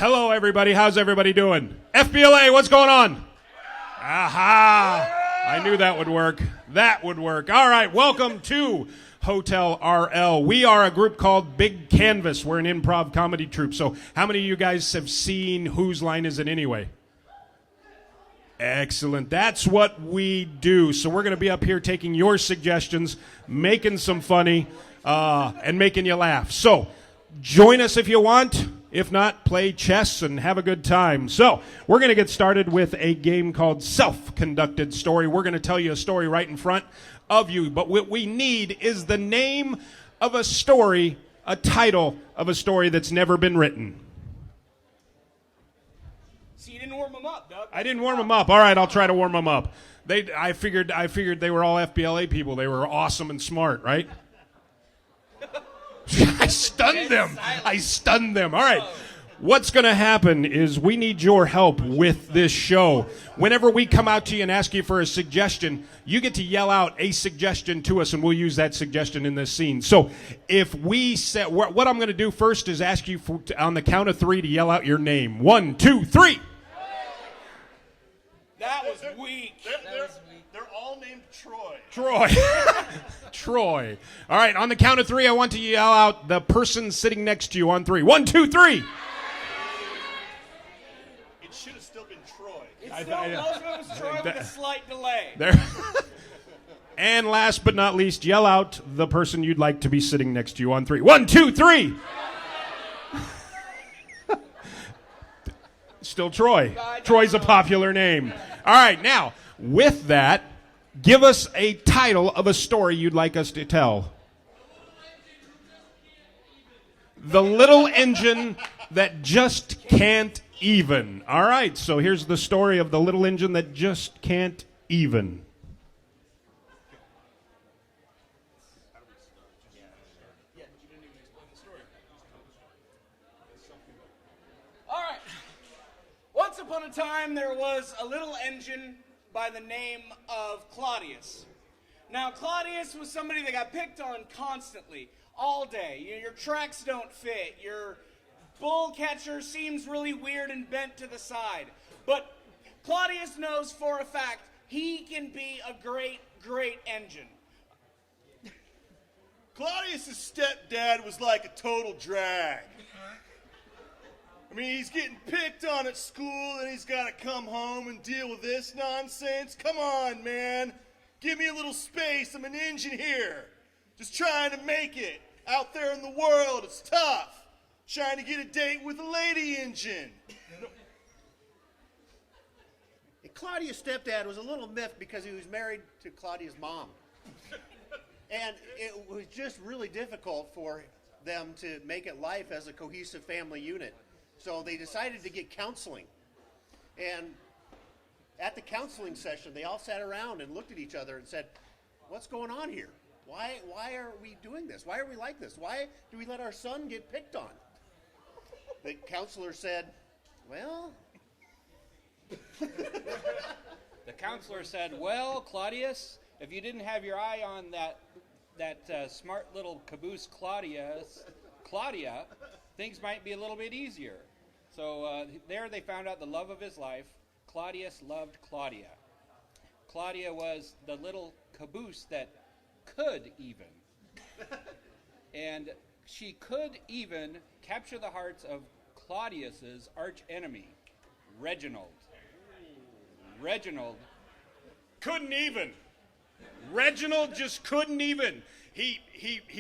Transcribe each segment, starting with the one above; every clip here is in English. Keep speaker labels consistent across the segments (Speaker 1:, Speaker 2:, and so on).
Speaker 1: Hello, everybody. How's everybody doing? FBLA, what's going on? Aha! I knew that would work. That would work. All right, welcome to Hotel RL. We are a group called Big Canvas. We're an improv comedy troupe. So how many of you guys have seen Whose Line Is It Anyway? Excellent. That's what we do. So we're going to be up here taking your suggestions, making some funny, and making you laugh. So join us if you want. If not, play chess and have a good time. So we're going to get started with a game called Self-Conducted Story. We're going to tell you a story right in front of you. But what we need is the name of a story, a title of a story that's never been written.
Speaker 2: So you didn't warm them up, Doug.
Speaker 1: I didn't warm them up. All right, I'll try to warm them up. I figured they were all FBLA people. They were awesome and smart, right? I stunned them. All right. What's going to happen is we need your help with this show. Whenever we come out to you and ask you for a suggestion, you get to yell out a suggestion to us, and we'll use that suggestion in this scene. So if we say, what I'm going to do first is ask you on the count of three to yell out your name. 1, 2, 3.
Speaker 2: That was weak.
Speaker 3: They're all named Troy.
Speaker 1: Troy. All right, on the count of three, I want to yell out the person sitting next to you on 3. 1, 2, 3.
Speaker 3: It should have still been Troy.
Speaker 2: Most of it was Troy with a slight delay.
Speaker 1: There. And last but not least, yell out the person you'd like to be sitting next to you on 3. 1, 2, 3. Still Troy. Troy's a popular name. All right, now, with that, give us a title of a story you'd like us to tell. The Little Engine That Just Can't Even. All right, so here's the story of the little engine that just can't even.
Speaker 2: All right. Once upon a time, there was a little engine by the name of Claudius. Now, Claudius was somebody that got picked on constantly, all day. Your tracks don't fit. Your bull catcher seems really weird and bent to the side. But Claudius knows for a fact he can be a great, great engine.
Speaker 3: Claudius' stepdad was like a total drag. I mean, he's getting picked on at school and he's got to come home and deal with this nonsense. Come on, man. Give me a little space. I'm an engine here. Just trying to make it. Out there in the world, it's tough. Trying to get a date with a lady engine.
Speaker 4: Claudia's stepdad was a little miffed because he was married to Claudia's mom. And it was just really difficult for them to make it life as a cohesive family unit. So they decided to get counseling. And at the counseling session, they all sat around and looked at each other and said, what's going on here? Why are we doing this? Why are we like this? Why do we let our son get picked on? The counselor said, well...
Speaker 5: The counselor said, well, Claudius, if you didn't have your eye on that smart little caboose Claudia, things might be a little bit easier. So there they found out the love of his life. Claudius loved Claudia. Claudia was the little caboose that could even. And she could even capture the hearts of Claudius's arch enemy, Reginald. Reginald
Speaker 1: Couldn't even. Reginald just couldn't even. He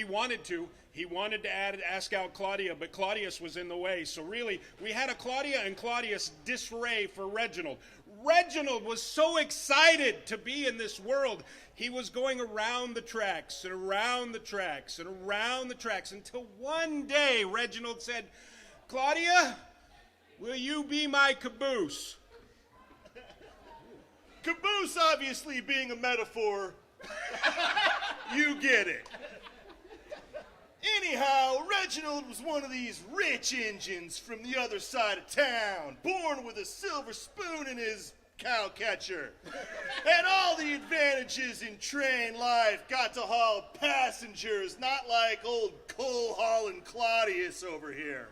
Speaker 1: wanted to. He wanted to ask out Claudia, but Claudius was in the way. So really, we had a Claudia and Claudius disarray for Reginald. Reginald was so excited to be in this world. He was going around the tracks and around the tracks and around the tracks until one day Reginald said, Claudia, will you be my caboose?
Speaker 3: Caboose obviously being a metaphor. You get it. Anyhow, Reginald was one of these rich engines from the other side of town, born with a silver spoon in his cowcatcher. Had all the advantages in train life, got to haul passengers, not like old coal hauling Claudius over here.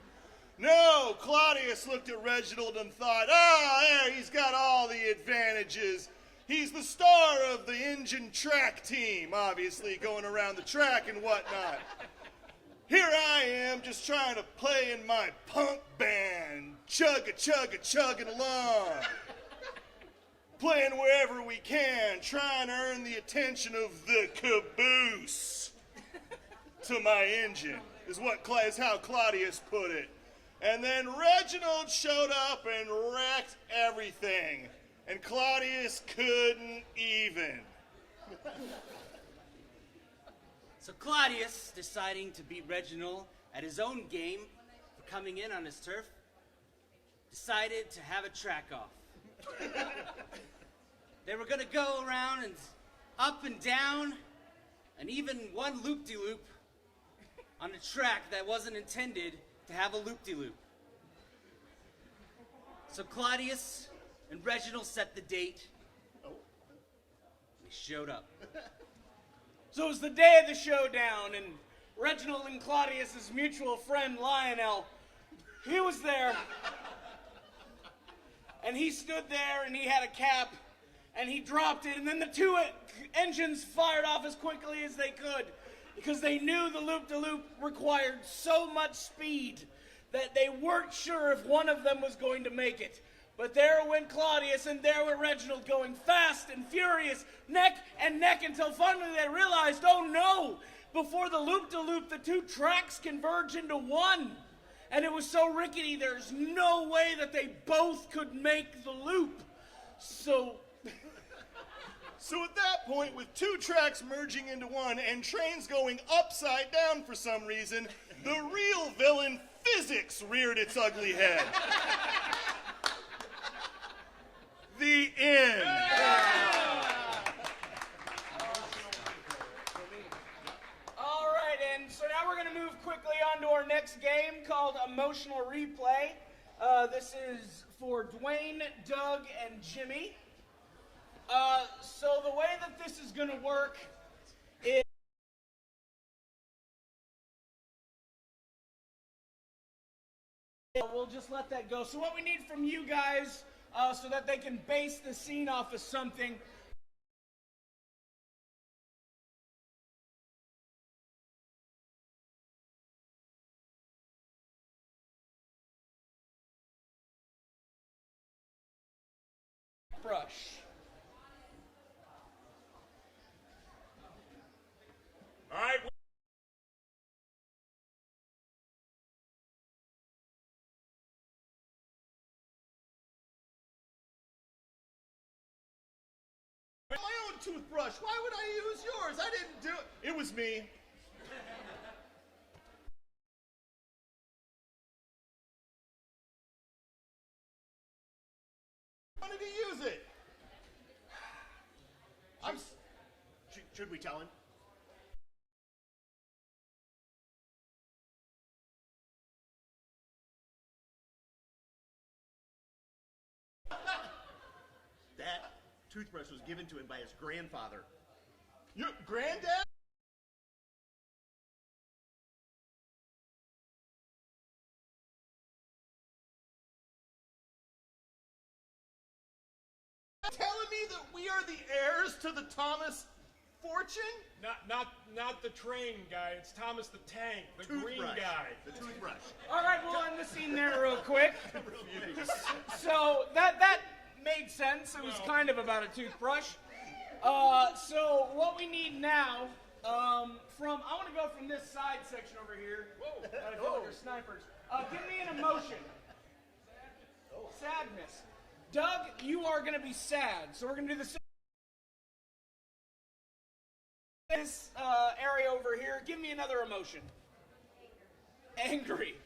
Speaker 3: No, Claudius looked at Reginald and thought, there, he's got all the advantages. He's the star of the engine track team, obviously, going around the track and whatnot. Here I am, just trying to play in my punk band, chugging along. Playing wherever we can, trying to earn the attention of the caboose to my engine, is how Claudius put it. And then Reginald showed up and wrecked everything. And Claudius couldn't even.
Speaker 6: So Claudius, deciding to beat Reginald at his own game for coming in on his turf, decided to have a track off. They were going to go around and up and down and even one loop-de-loop on a track that wasn't intended to have a loop-de-loop. So Claudius and Reginald set the date. They showed up.
Speaker 2: So it was the day of the showdown, and Reginald and Claudius's mutual friend Lionel, he was there. And he stood there and he had a cap and he dropped it, and then the two engines fired off as quickly as they could because they knew the loop-de-loop required so much speed that they weren't sure if one of them was going to make it. But there went Claudius and there went Reginald going fast and furious, neck and neck, until finally they realized, oh no, before the loop-de-loop, the two tracks converge into one. And it was so rickety, there's no way that they both could make the loop. So
Speaker 3: at that point, with two tracks merging into one and trains going upside down for some reason, the real villain, physics, reared its ugly head. The end.
Speaker 2: all right, and so now we're going to move quickly on to our next game called Emotional Replay. This is for Dwayne, Doug, and Jimmy. So the way that this is going to work is we'll just let that go. So what we need from you guys, so that they can base the scene off of something. Brush.
Speaker 1: All right.
Speaker 3: My own toothbrush. Why would I use yours? I didn't do it. It was me. I wanted to use it.
Speaker 4: Should we tell him? That toothbrush was given to him by his grandfather.
Speaker 3: Your granddad? Telling me that we are the heirs to the Thomas fortune?
Speaker 1: Not the train guy. It's Thomas the Tank, the green
Speaker 4: Toothbrush.
Speaker 1: guy.
Speaker 4: The toothbrush.
Speaker 2: All right, we'll end the scene there real quick. So that made sense. It was kind of about a toothbrush. So what we need now, I want to go from this side section over here. Whoa! I feel like they're snipers. Give me an emotion. Sadness. Doug, you are going to be sad. So we're going to do the same. This area over here, give me another emotion. Angry.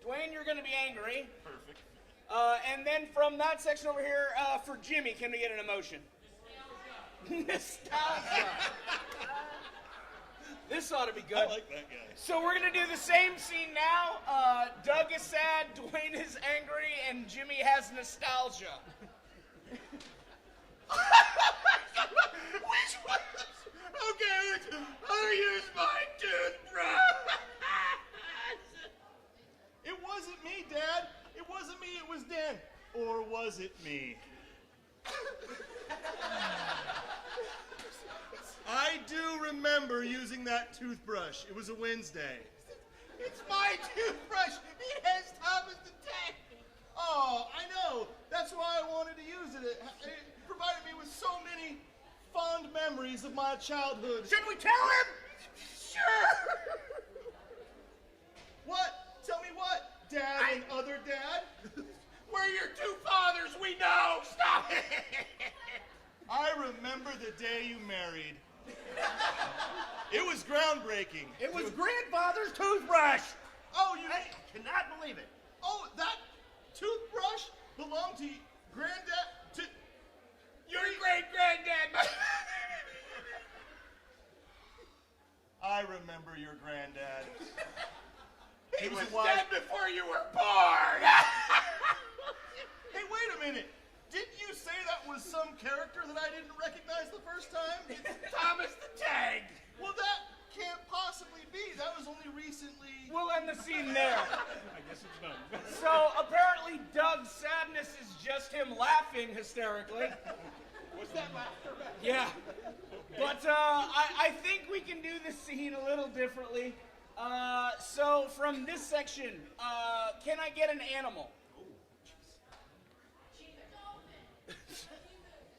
Speaker 2: Dwayne, you're going to be angry.
Speaker 3: Perfect.
Speaker 2: And then from that section over here, for Jimmy, can we get an emotion? Nostalgia. This ought to be good.
Speaker 3: I like that guy.
Speaker 2: So we're going to do the same scene now. Doug is sad, Dwayne is angry, and Jimmy has nostalgia.
Speaker 3: Which one? Okay, I'll use my toothbrush. It me, Dad. It wasn't me, it was Dan. Or was it me? I do remember using that toothbrush. It was a Wednesday.
Speaker 4: It's my toothbrush. It has Thomas the Tank.
Speaker 3: Oh, I know. That's why I wanted to use it. It provided me with so many fond memories of my childhood.
Speaker 4: Should we tell him? Sure.
Speaker 3: What? Tell me what? Dad and other dad?
Speaker 4: We're your two fathers, we know. Stop it.
Speaker 3: I remember the day you married. It was groundbreaking.
Speaker 4: It was grandfather's toothbrush.
Speaker 3: Oh, you...
Speaker 4: I cannot believe it.
Speaker 3: Oh, that toothbrush belonged to Granddad... to...
Speaker 4: Your great-granddad.
Speaker 3: I remember your granddad.
Speaker 4: He
Speaker 3: was
Speaker 4: was
Speaker 3: wise.
Speaker 4: dead before you were born.
Speaker 3: Hey, wait a minute. Didn't you say that was some character that I didn't recognize the first time?
Speaker 4: Thomas the Tank.
Speaker 3: Well, that can't possibly be. That was only recently...
Speaker 2: We'll end the scene there.
Speaker 1: I guess it's done.
Speaker 2: So apparently Doug's sadness is just him laughing hysterically.
Speaker 1: Was that laughter?
Speaker 2: Yeah. But I think we can do this scene a little differently. So from this section, can I get an animal?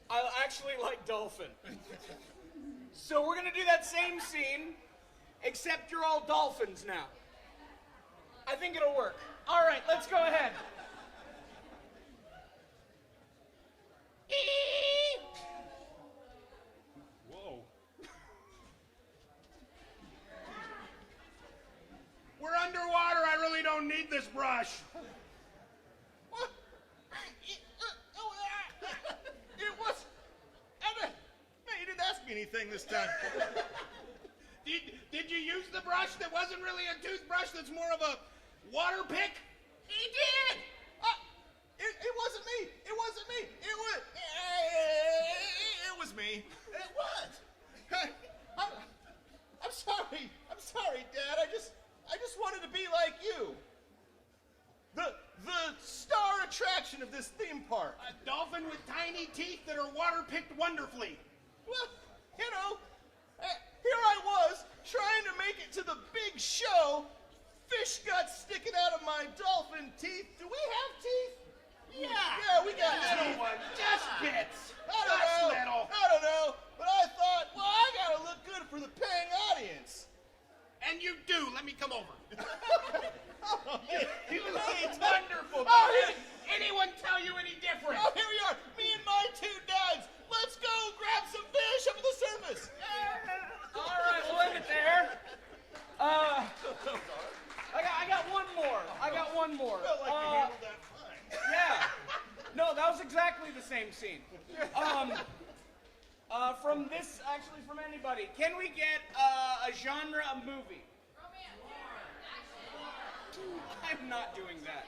Speaker 2: I actually like dolphin. So we're gonna do that same scene, except you're all dolphins now. I think it'll work. All right, let's go ahead.
Speaker 1: Whoa. We're underwater. I really don't need this brush.
Speaker 3: What? It was... Man, you didn't ask me anything this time.
Speaker 1: Did you use the brush that wasn't really a toothbrush that's more of a water pick?
Speaker 3: He did! It wasn't me! It wasn't me! It was me.
Speaker 4: It was.
Speaker 3: I'm sorry. I'm sorry, Dad. I just wanted to be like you. The star attraction of this theme park.
Speaker 1: A dolphin with tiny teeth that are water picked wonderfully.
Speaker 3: Well, you know, here I was trying to make it to the big show. Fish guts sticking out of my dolphin teeth. Do we have teeth? Yeah, we got
Speaker 1: Little
Speaker 3: teeth.
Speaker 1: one, just bits.
Speaker 3: I don't know. But I thought, well, I gotta look good for the paying audience.
Speaker 1: And you do. Let me come over.
Speaker 3: You
Speaker 1: It's wonderful.
Speaker 3: Oh,
Speaker 1: Did anyone tell you any different?
Speaker 3: Oh, here we are. Me and my two dads. Let's go grab some fish up at the surface.
Speaker 2: All right, we'll end it there. I got one more.
Speaker 3: Felt like you handled that fine.
Speaker 2: Yeah. No, that was exactly the same scene. From this, actually, from anybody, can we get a genre of movie? I'm not doing that.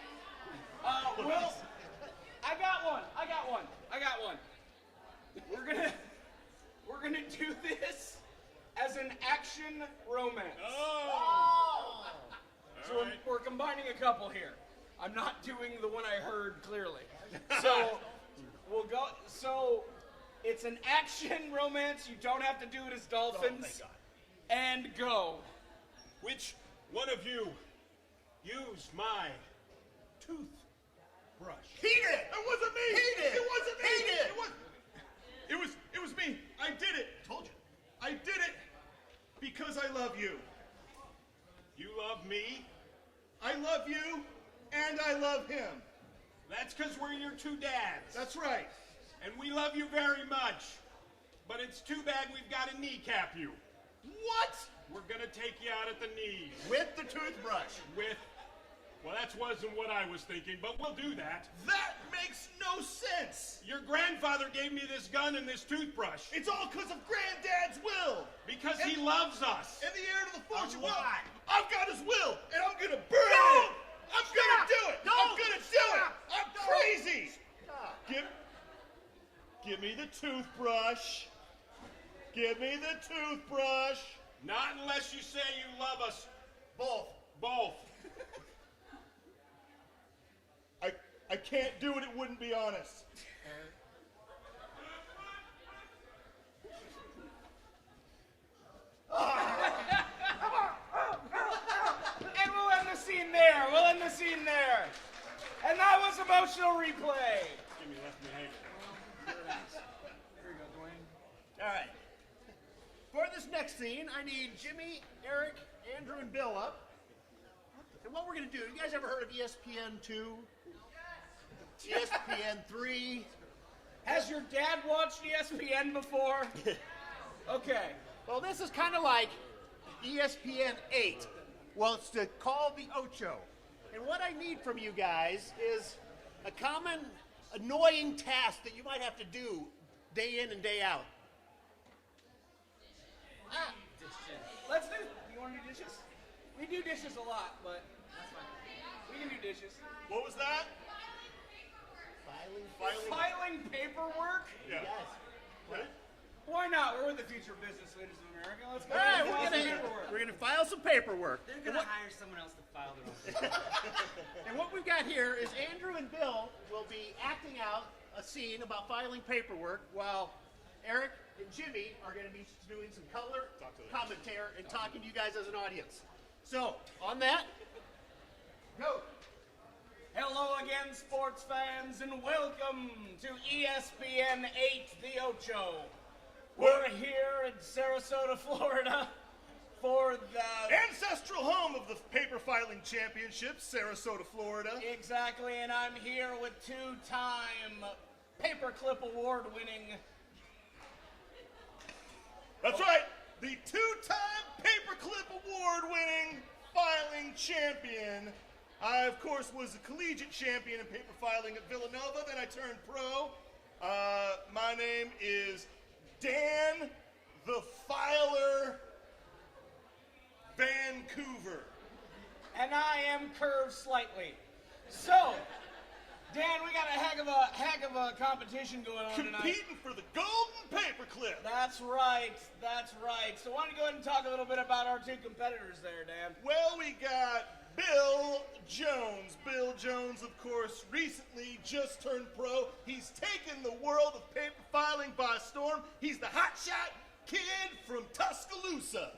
Speaker 2: Well, I got one. We're gonna do this as an action romance.
Speaker 1: Oh.
Speaker 2: So we're combining a couple here. I'm not doing the one I heard clearly. So we'll go. So it's an action romance. You don't have to do it as dolphins. And go.
Speaker 1: Which one of you used my toothbrush?
Speaker 3: He did. It wasn't me.
Speaker 4: He did.
Speaker 3: It wasn't me.
Speaker 4: He did.
Speaker 3: It was me. I did it.
Speaker 4: Told you.
Speaker 3: I did it because I love you.
Speaker 1: You love me?
Speaker 3: I love you, and I love him.
Speaker 1: That's because we're your two dads.
Speaker 3: That's right.
Speaker 1: And we love you very much. But it's too bad we've got to kneecap you.
Speaker 3: What?
Speaker 1: We're going to take you out at the knees.
Speaker 4: With the toothbrush.
Speaker 1: Well, that wasn't what I was thinking, but we'll do that.
Speaker 3: That makes no sense.
Speaker 1: Your grandfather gave me this gun and this toothbrush.
Speaker 3: It's all because of Granddad's will.
Speaker 1: Because he loves us.
Speaker 3: And the heir to the fortune.
Speaker 4: A lot.
Speaker 3: I've got his will, and I'm gonna burn it. I'm gonna do it. I'm
Speaker 4: Don't.
Speaker 3: gonna do it.
Speaker 4: Stop.
Speaker 3: I'm
Speaker 4: Don't.
Speaker 3: crazy.
Speaker 4: Stop.
Speaker 3: Give me the toothbrush. Give me the toothbrush.
Speaker 1: Not unless you say you love us
Speaker 4: Both.
Speaker 1: both.
Speaker 3: can't do it, it wouldn't be honest.
Speaker 2: And we'll end the scene there. We'll end the scene there. And that was emotional replay.
Speaker 1: Give me left me hanging.
Speaker 2: Here you go, Dwayne.
Speaker 4: All right. For this next scene, I need Jimmy, Eric, Andrew, and Bill up. And what we're going to do, you guys ever heard of ESPN2? ESPN3?
Speaker 2: Has your dad watched ESPN before? Okay.
Speaker 4: Well, this is kind of like ESPN8. Well, it's to call the Ocho. And what I need from you guys is a common annoying task that you might have to do day in and day out.
Speaker 2: Let's do. You want to do dishes? We do dishes a lot, but that's fine. We can do dishes.
Speaker 3: What was that?
Speaker 2: Filing paperwork?
Speaker 3: Yeah.
Speaker 4: Yes.
Speaker 3: What?
Speaker 2: Why not? We're in the future of business, ladies of America. Let's go.
Speaker 4: All right,
Speaker 2: File some paperwork.
Speaker 4: we're gonna file some paperwork.
Speaker 6: They're gonna hire someone else to file their own.
Speaker 4: And what we've got here is Andrew and Bill will be acting out a scene about filing paperwork while Eric and Jimmy are going to be doing some color commentary and talking to you guys as an audience. So, on that, go.
Speaker 2: Hello again, sports fans, and welcome to ESPN 8, the Ocho. We're here in Sarasota, Florida, for the...
Speaker 3: Ancestral home of the paper filing championship, Sarasota, Florida.
Speaker 2: Exactly, and I'm here with two-time Paperclip Award-winning...
Speaker 3: That's right, the two-time Paperclip Award-winning filing champion. I, of course, was a collegiate champion in paper filing at Villanova. Then I turned pro. My name is Dan the Filer Vancouver.
Speaker 2: And I am curved slightly. So, Dan, we got a heck of a competition going on tonight.
Speaker 3: Competing for the golden paperclip.
Speaker 2: That's right. So why don't you go ahead and talk a little bit about our two competitors there, Dan?
Speaker 3: Well, we got Bill Jones. Bill Jones, of course, recently just turned pro. He's taken the world of paper filing by storm. He's the hotshot kid from Tuscaloosa.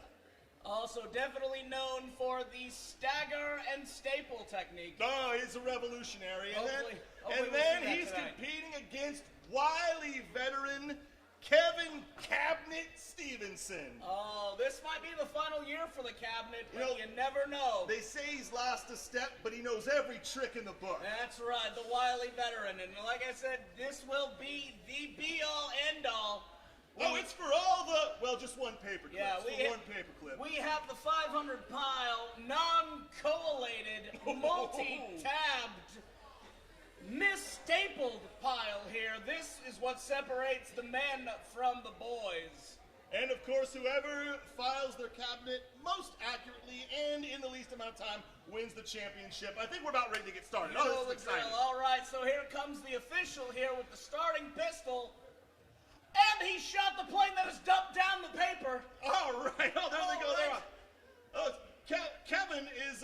Speaker 2: Also definitely known for the stagger and staple technique.
Speaker 3: Oh, he's a revolutionary.
Speaker 2: Hopefully
Speaker 3: And
Speaker 2: we'll
Speaker 3: then
Speaker 2: see that
Speaker 3: he's
Speaker 2: tonight.
Speaker 3: competing against wily veteran Kevin Cabinet Stevenson.
Speaker 2: Oh, this might be the final year for the cabinet, but
Speaker 3: You know,
Speaker 2: you never know.
Speaker 3: They say he's lost a step, but he knows every trick in the book.
Speaker 2: That's right, the wily veteran. And like I said, this will be the be-all, end-all.
Speaker 3: Oh, it's for all the, well, just one paperclip.
Speaker 2: Yeah,
Speaker 3: It's for one paperclip.
Speaker 2: We have the 500 pile, non-collated, multi-tabbed, misstapled pile here. This is what separates the men from the boys.
Speaker 3: And of course, whoever files their cabinet most accurately and in the least amount of time wins the championship. I think we're about ready to get started.
Speaker 2: You
Speaker 3: Oh,
Speaker 2: know
Speaker 3: this is
Speaker 2: the drill.
Speaker 3: exciting.
Speaker 2: All right, so here comes the official here with the starting pistol. And he shot the plane that has dumped down the paper.
Speaker 3: All right. Oh, there they go.
Speaker 2: All
Speaker 3: There.
Speaker 2: right.
Speaker 3: Oh, Kevin is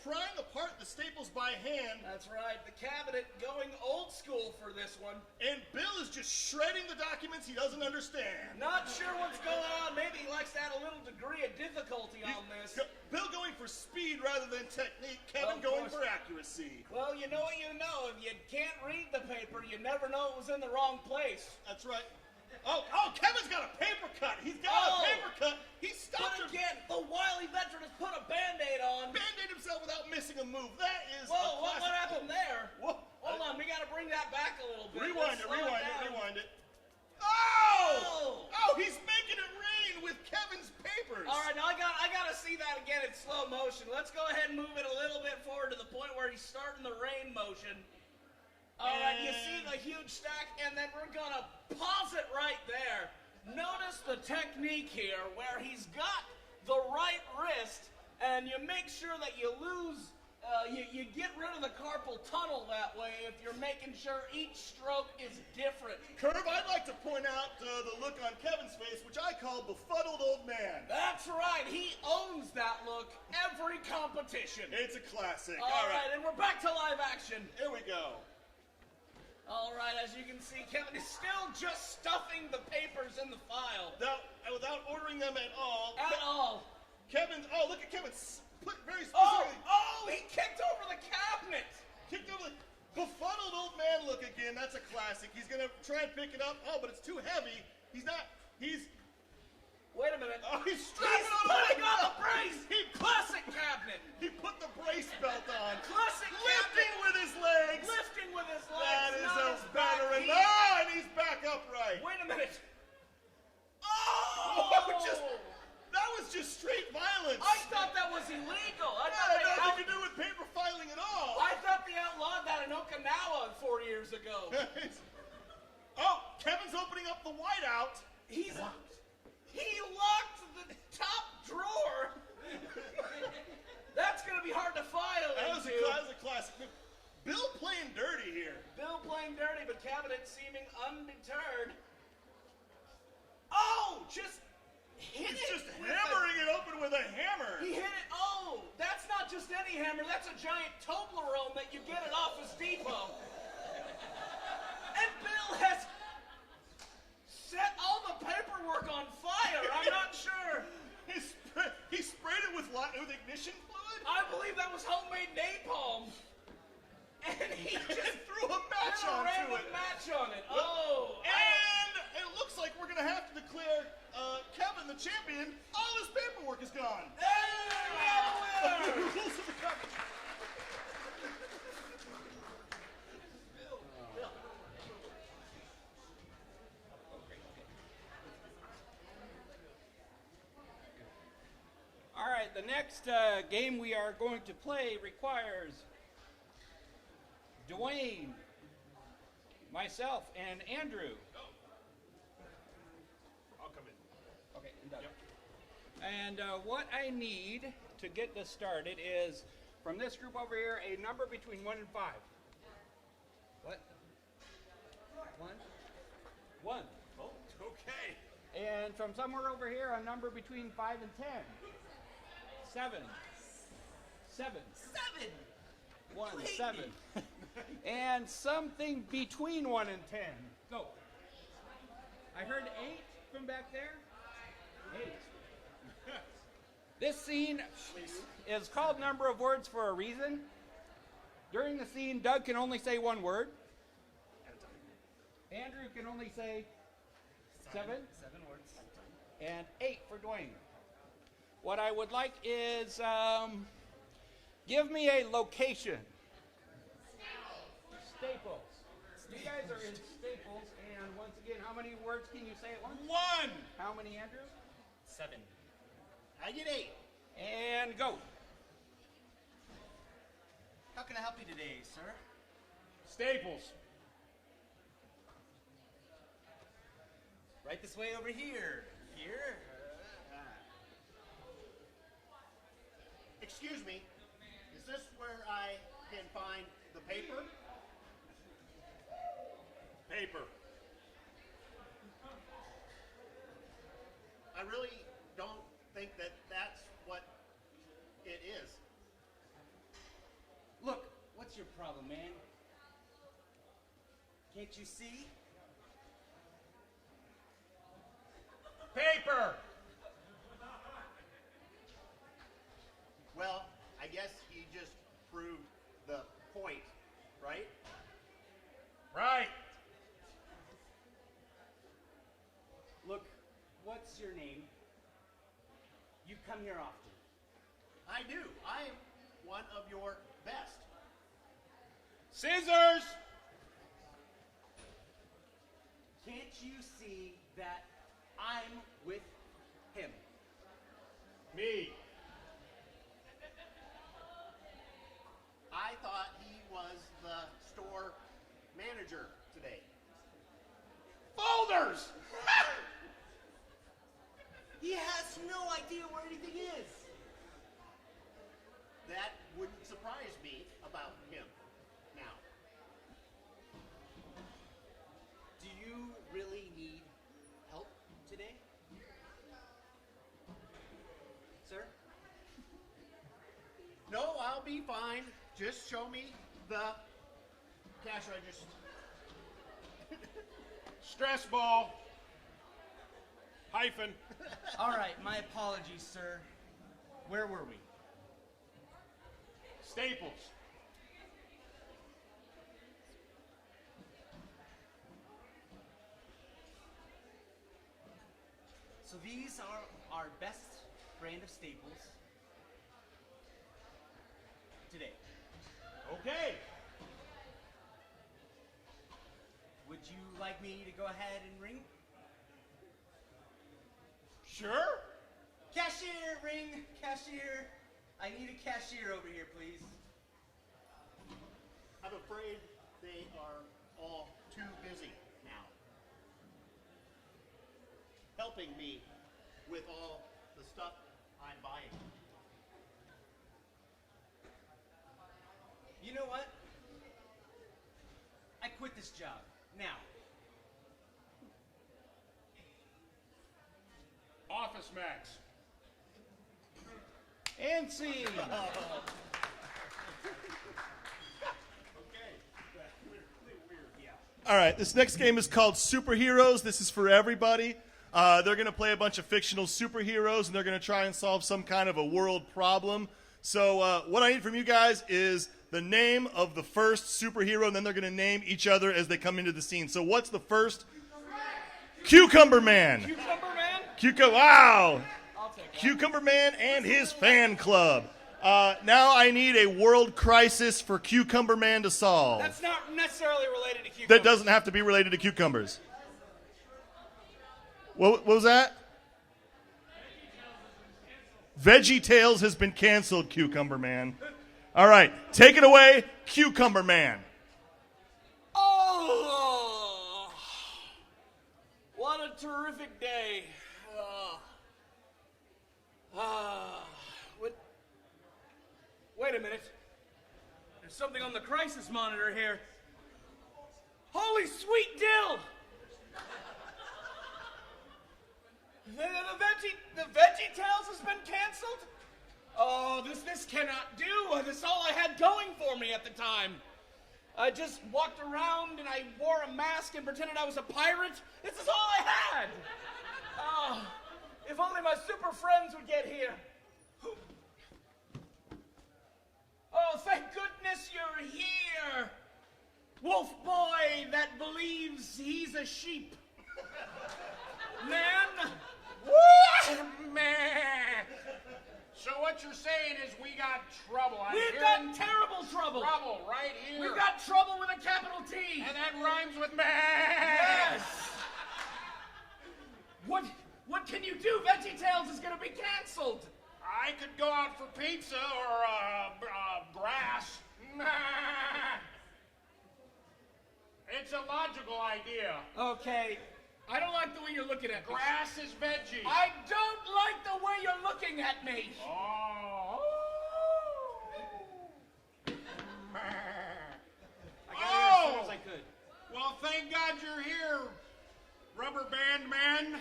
Speaker 3: prying apart the staples by hand,
Speaker 2: That's right, the cabinet going old school for this one.
Speaker 3: and Bill is just shredding the documents he doesn't understand.
Speaker 2: Not sure what's going on. Maybe he likes to add a little degree of difficulty on this.
Speaker 3: Bill going for speed rather than technique. Kevin
Speaker 2: Of
Speaker 3: going
Speaker 2: course.
Speaker 3: for accuracy.
Speaker 2: Well, you know what you know. If you can't read the paper, you never know it was in the wrong place.
Speaker 3: That's right. Oh, Kevin's got a paper cut. He's got a
Speaker 2: Oh.
Speaker 3: paper cut. He stopped
Speaker 2: But
Speaker 3: to
Speaker 2: again, the wily veteran has put a Band-Aid on.
Speaker 3: band-aid himself without missing a move. That is
Speaker 2: Whoa,
Speaker 3: a
Speaker 2: what
Speaker 3: classic.
Speaker 2: happened there?
Speaker 3: Whoa.
Speaker 2: Hold on, we gotta bring that back a little bit.
Speaker 3: Rewind
Speaker 2: Let's
Speaker 3: it,
Speaker 2: slow down.
Speaker 3: rewind it. Oh!
Speaker 2: Oh!
Speaker 3: Oh, he's making it rain with Kevin's papers.
Speaker 2: All right, now I gotta see that again in slow motion. Let's go ahead and move it a little bit forward to the point where he's starting the rain motion. All right, you see the huge stack, and then we're gonna pause it right there. Notice the technique here where he's got the right wrist, and you make sure that you lose You get rid of the carpal tunnel that way if you're making sure each stroke is different.
Speaker 3: Curb, I'd like to point out the look on Kevin's face, which I call befuddled old man.
Speaker 2: That's right. He owns that look every competition.
Speaker 3: It's a classic.
Speaker 2: All right, and we're back to live action.
Speaker 3: Here we go.
Speaker 2: All right, as you can see, Kevin is still just stuffing the papers in the file.
Speaker 3: Without ordering them at all.
Speaker 2: At all.
Speaker 3: Kevin, look at Kevin's. Put very
Speaker 2: Oh,
Speaker 3: specifically.
Speaker 2: he kicked over the cabinet.
Speaker 3: Kicked over the befuddled old man look again. That's a classic. He's gonna try and pick it up. Oh, but it's too heavy. He's.
Speaker 2: Wait a minute.
Speaker 3: Oh, he's
Speaker 2: He's
Speaker 3: strapping
Speaker 2: putting on
Speaker 3: on
Speaker 2: the brace. Classic cabinet.
Speaker 3: He put the brace belt on.
Speaker 2: Classic
Speaker 3: Lifting
Speaker 2: cabinet.
Speaker 3: with his legs.
Speaker 2: Lifting with his legs.
Speaker 3: That is
Speaker 2: not
Speaker 3: a
Speaker 2: his back.
Speaker 3: veteran.
Speaker 2: He-
Speaker 3: And he's back upright.
Speaker 2: Wait a minute.
Speaker 3: Oh, that was just straight violence.
Speaker 2: I thought that was illegal.
Speaker 3: That had nothing to do with paper filing at all.
Speaker 2: I thought they outlawed that in Okinawa 4 years ago.
Speaker 3: Kevin's opening up the whiteout.
Speaker 2: He locked the top drawer. That's going to be hard to file
Speaker 3: That was
Speaker 2: into.
Speaker 3: a classic. Bill playing dirty here.
Speaker 2: Bill playing dirty, but Cabinet seeming undeterred. Oh, just hit
Speaker 3: He's
Speaker 2: it.
Speaker 3: just
Speaker 2: with
Speaker 3: hammering it open with a hammer.
Speaker 2: He hit it. Oh, that's not just any hammer. That's a giant Toblerone that you get at Office Depot. And Bill has set all the paperwork on fire. I'm not sure.
Speaker 3: He sprayed it with ignition fluid?
Speaker 2: I believe that was homemade napalm. And he just
Speaker 3: threw a match
Speaker 2: threw a
Speaker 3: onto
Speaker 2: random
Speaker 3: it.
Speaker 2: match on it. Oh.
Speaker 3: And it looks like we're going to have to declare Kevin the champion. All his paperwork is gone.
Speaker 2: Hey, we have a winner.
Speaker 3: Rules of the company.
Speaker 5: All right, the next game we are going to play requires Dwayne, myself, and Andrew.
Speaker 1: I'll come in.
Speaker 5: Okay, and Doug. And what I need to get this started is, from this group over here, a number between 1 and 5. What? 1? 1.
Speaker 1: Oh, okay.
Speaker 5: And from somewhere over here, a number between 5 and 10. 7. 7.
Speaker 6: 7.
Speaker 5: 1,
Speaker 6: You hate
Speaker 5: 7.
Speaker 6: me.
Speaker 5: And something between 1 and 10. Go. I heard 8 from back there. 8. This scene is called Number of Words for a reason. During the scene, Doug can only say 1 word. Andrew can only say 7.
Speaker 6: 7 words.
Speaker 5: And 8 for Dwayne. What I would like is give me a location. Staples. You guys are in Staples, and once again, how many words can you say at once?
Speaker 1: 1.
Speaker 5: How many, Andrew?
Speaker 6: 7.
Speaker 4: I get 8.
Speaker 5: And go.
Speaker 6: How can I help you today, sir?
Speaker 1: Staples.
Speaker 6: Right this way over here. Here?
Speaker 4: Excuse me, is this where I can find the paper?
Speaker 1: Paper.
Speaker 4: I really don't think that that's what it is.
Speaker 6: Look, what's your problem, man? Can't you see?
Speaker 1: Paper.
Speaker 4: Well, I guess he just proved the point, right?
Speaker 1: Right.
Speaker 6: Look, what's your name? You come here often.
Speaker 4: I do. I am one of your best.
Speaker 1: Scissors.
Speaker 6: Can't you see that I'm with him?
Speaker 1: Me.
Speaker 4: I thought he was the store manager today.
Speaker 1: Folders.
Speaker 6: He has no idea where anything is.
Speaker 4: That wouldn't surprise be fine. Just show me the cash register.
Speaker 1: Stress ball. Hyphen.
Speaker 6: All right, my apologies, sir. Where were we?
Speaker 1: Staples.
Speaker 6: So these are our best brand of staples today.
Speaker 1: Okay.
Speaker 6: Would you like me to go ahead and ring?
Speaker 1: Sure.
Speaker 6: Cashier, ring, cashier. I need a cashier over here, please.
Speaker 4: I'm afraid they are all too busy now, helping me with all the stuff I'm buying.
Speaker 6: You know what? I quit this job. Now.
Speaker 1: Office Max.
Speaker 5: And scene.
Speaker 3: All right, this next game is called Superheroes. This is for everybody. They're going to play a bunch of fictional superheroes, and they're going to try and solve some kind of a world problem. So what I need from you guys is the name of the first superhero, and then they're going to name each other as they come into the scene. So what's the first? Cucumber Man.
Speaker 2: Cucumber Man?
Speaker 3: Wow.
Speaker 2: I'll take that.
Speaker 3: Cucumber Man and his fan club. Now I need a world crisis for Cucumber Man to solve.
Speaker 2: That's not necessarily related to cucumbers.
Speaker 3: That doesn't have to be related to cucumbers. What was that? Veggie Tales has been canceled, Cucumber Man. All right, take it away, Cucumber Man.
Speaker 2: Oh, what a terrific day. Wait a minute. There's something on the crisis monitor here. Holy sweet dill! The Veggie Tales has been canceled? Oh, this cannot do. This is all I had going for me at the time. I just walked around and I wore a mask and pretended I was a pirate. This is all I had. Oh, if only my super friends would get here. Oh, thank goodness you're here. Wolf boy that believes he's a sheep. Man.
Speaker 1: Man. So what you're saying is we got trouble.
Speaker 2: We've got terrible trouble.
Speaker 1: Trouble right here.
Speaker 2: We've got trouble with a capital T.
Speaker 1: And that rhymes with man.
Speaker 2: Yes. What can you do? Veggie Tales is going to be canceled.
Speaker 1: I could go out for pizza or grass. It's a logical idea.
Speaker 2: Okay. I don't like the way you're looking at me.
Speaker 1: Grass is veggie.
Speaker 2: I don't like the way you're looking at me.
Speaker 1: Oh.
Speaker 6: I got here as soon as I could.
Speaker 1: Well, thank God you're here, Rubber Band Man.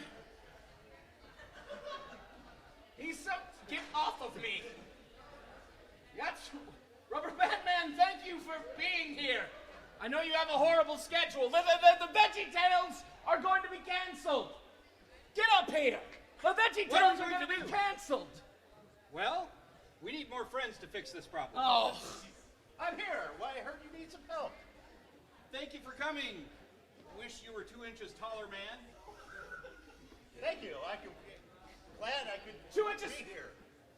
Speaker 2: Get off of me. That's Rubber Band Man, thank you for being here. I know you have a horrible schedule. The Veggie Tales are going to be canceled. Get up here. The Veggie
Speaker 5: What are
Speaker 2: Tales
Speaker 5: we
Speaker 2: are going to
Speaker 5: going
Speaker 2: be
Speaker 5: to do?
Speaker 2: canceled.
Speaker 5: Well, we need more friends to fix this problem.
Speaker 2: Oh.
Speaker 4: I'm here. Well, I heard you need some help.
Speaker 5: Thank you for coming. Wish you were 2 inches taller, man.
Speaker 4: Thank you. Glad I could
Speaker 2: 2 inches.
Speaker 4: be here.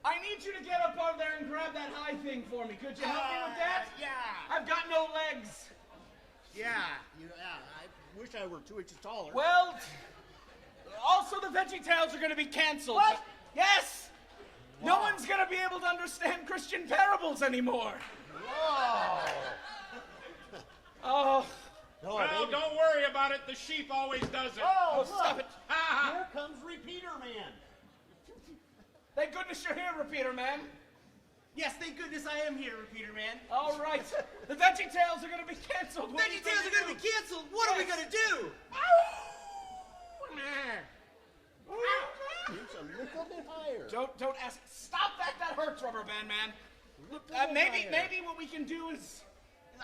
Speaker 2: I need you to get up over there and grab that high thing for me. Could you help me with that?
Speaker 4: Yeah.
Speaker 2: I've got no legs.
Speaker 4: Yeah. I wish I were 2 inches taller.
Speaker 2: Well, also the Veggie Tales are going to be canceled.
Speaker 4: What?
Speaker 2: Yes. No one's going to be able to understand Christian parables anymore.
Speaker 4: Whoa.
Speaker 2: Oh.
Speaker 4: No,
Speaker 1: Well, don't worry about it. The sheep always does it.
Speaker 2: Oh,
Speaker 4: look.
Speaker 2: stop it.
Speaker 4: Here comes Repeater Man.
Speaker 2: Thank goodness you're here, Repeater Man.
Speaker 6: Yes, thank goodness I am here, Repeater Man.
Speaker 2: All right. The Veggie Tales are going to be canceled. What
Speaker 6: Veggie Tales are going to be canceled. What are we going to do?
Speaker 4: It's a little bit higher.
Speaker 2: Don't ask. Stop that. That hurts, Rubber Band Man. Maybe what we can do is,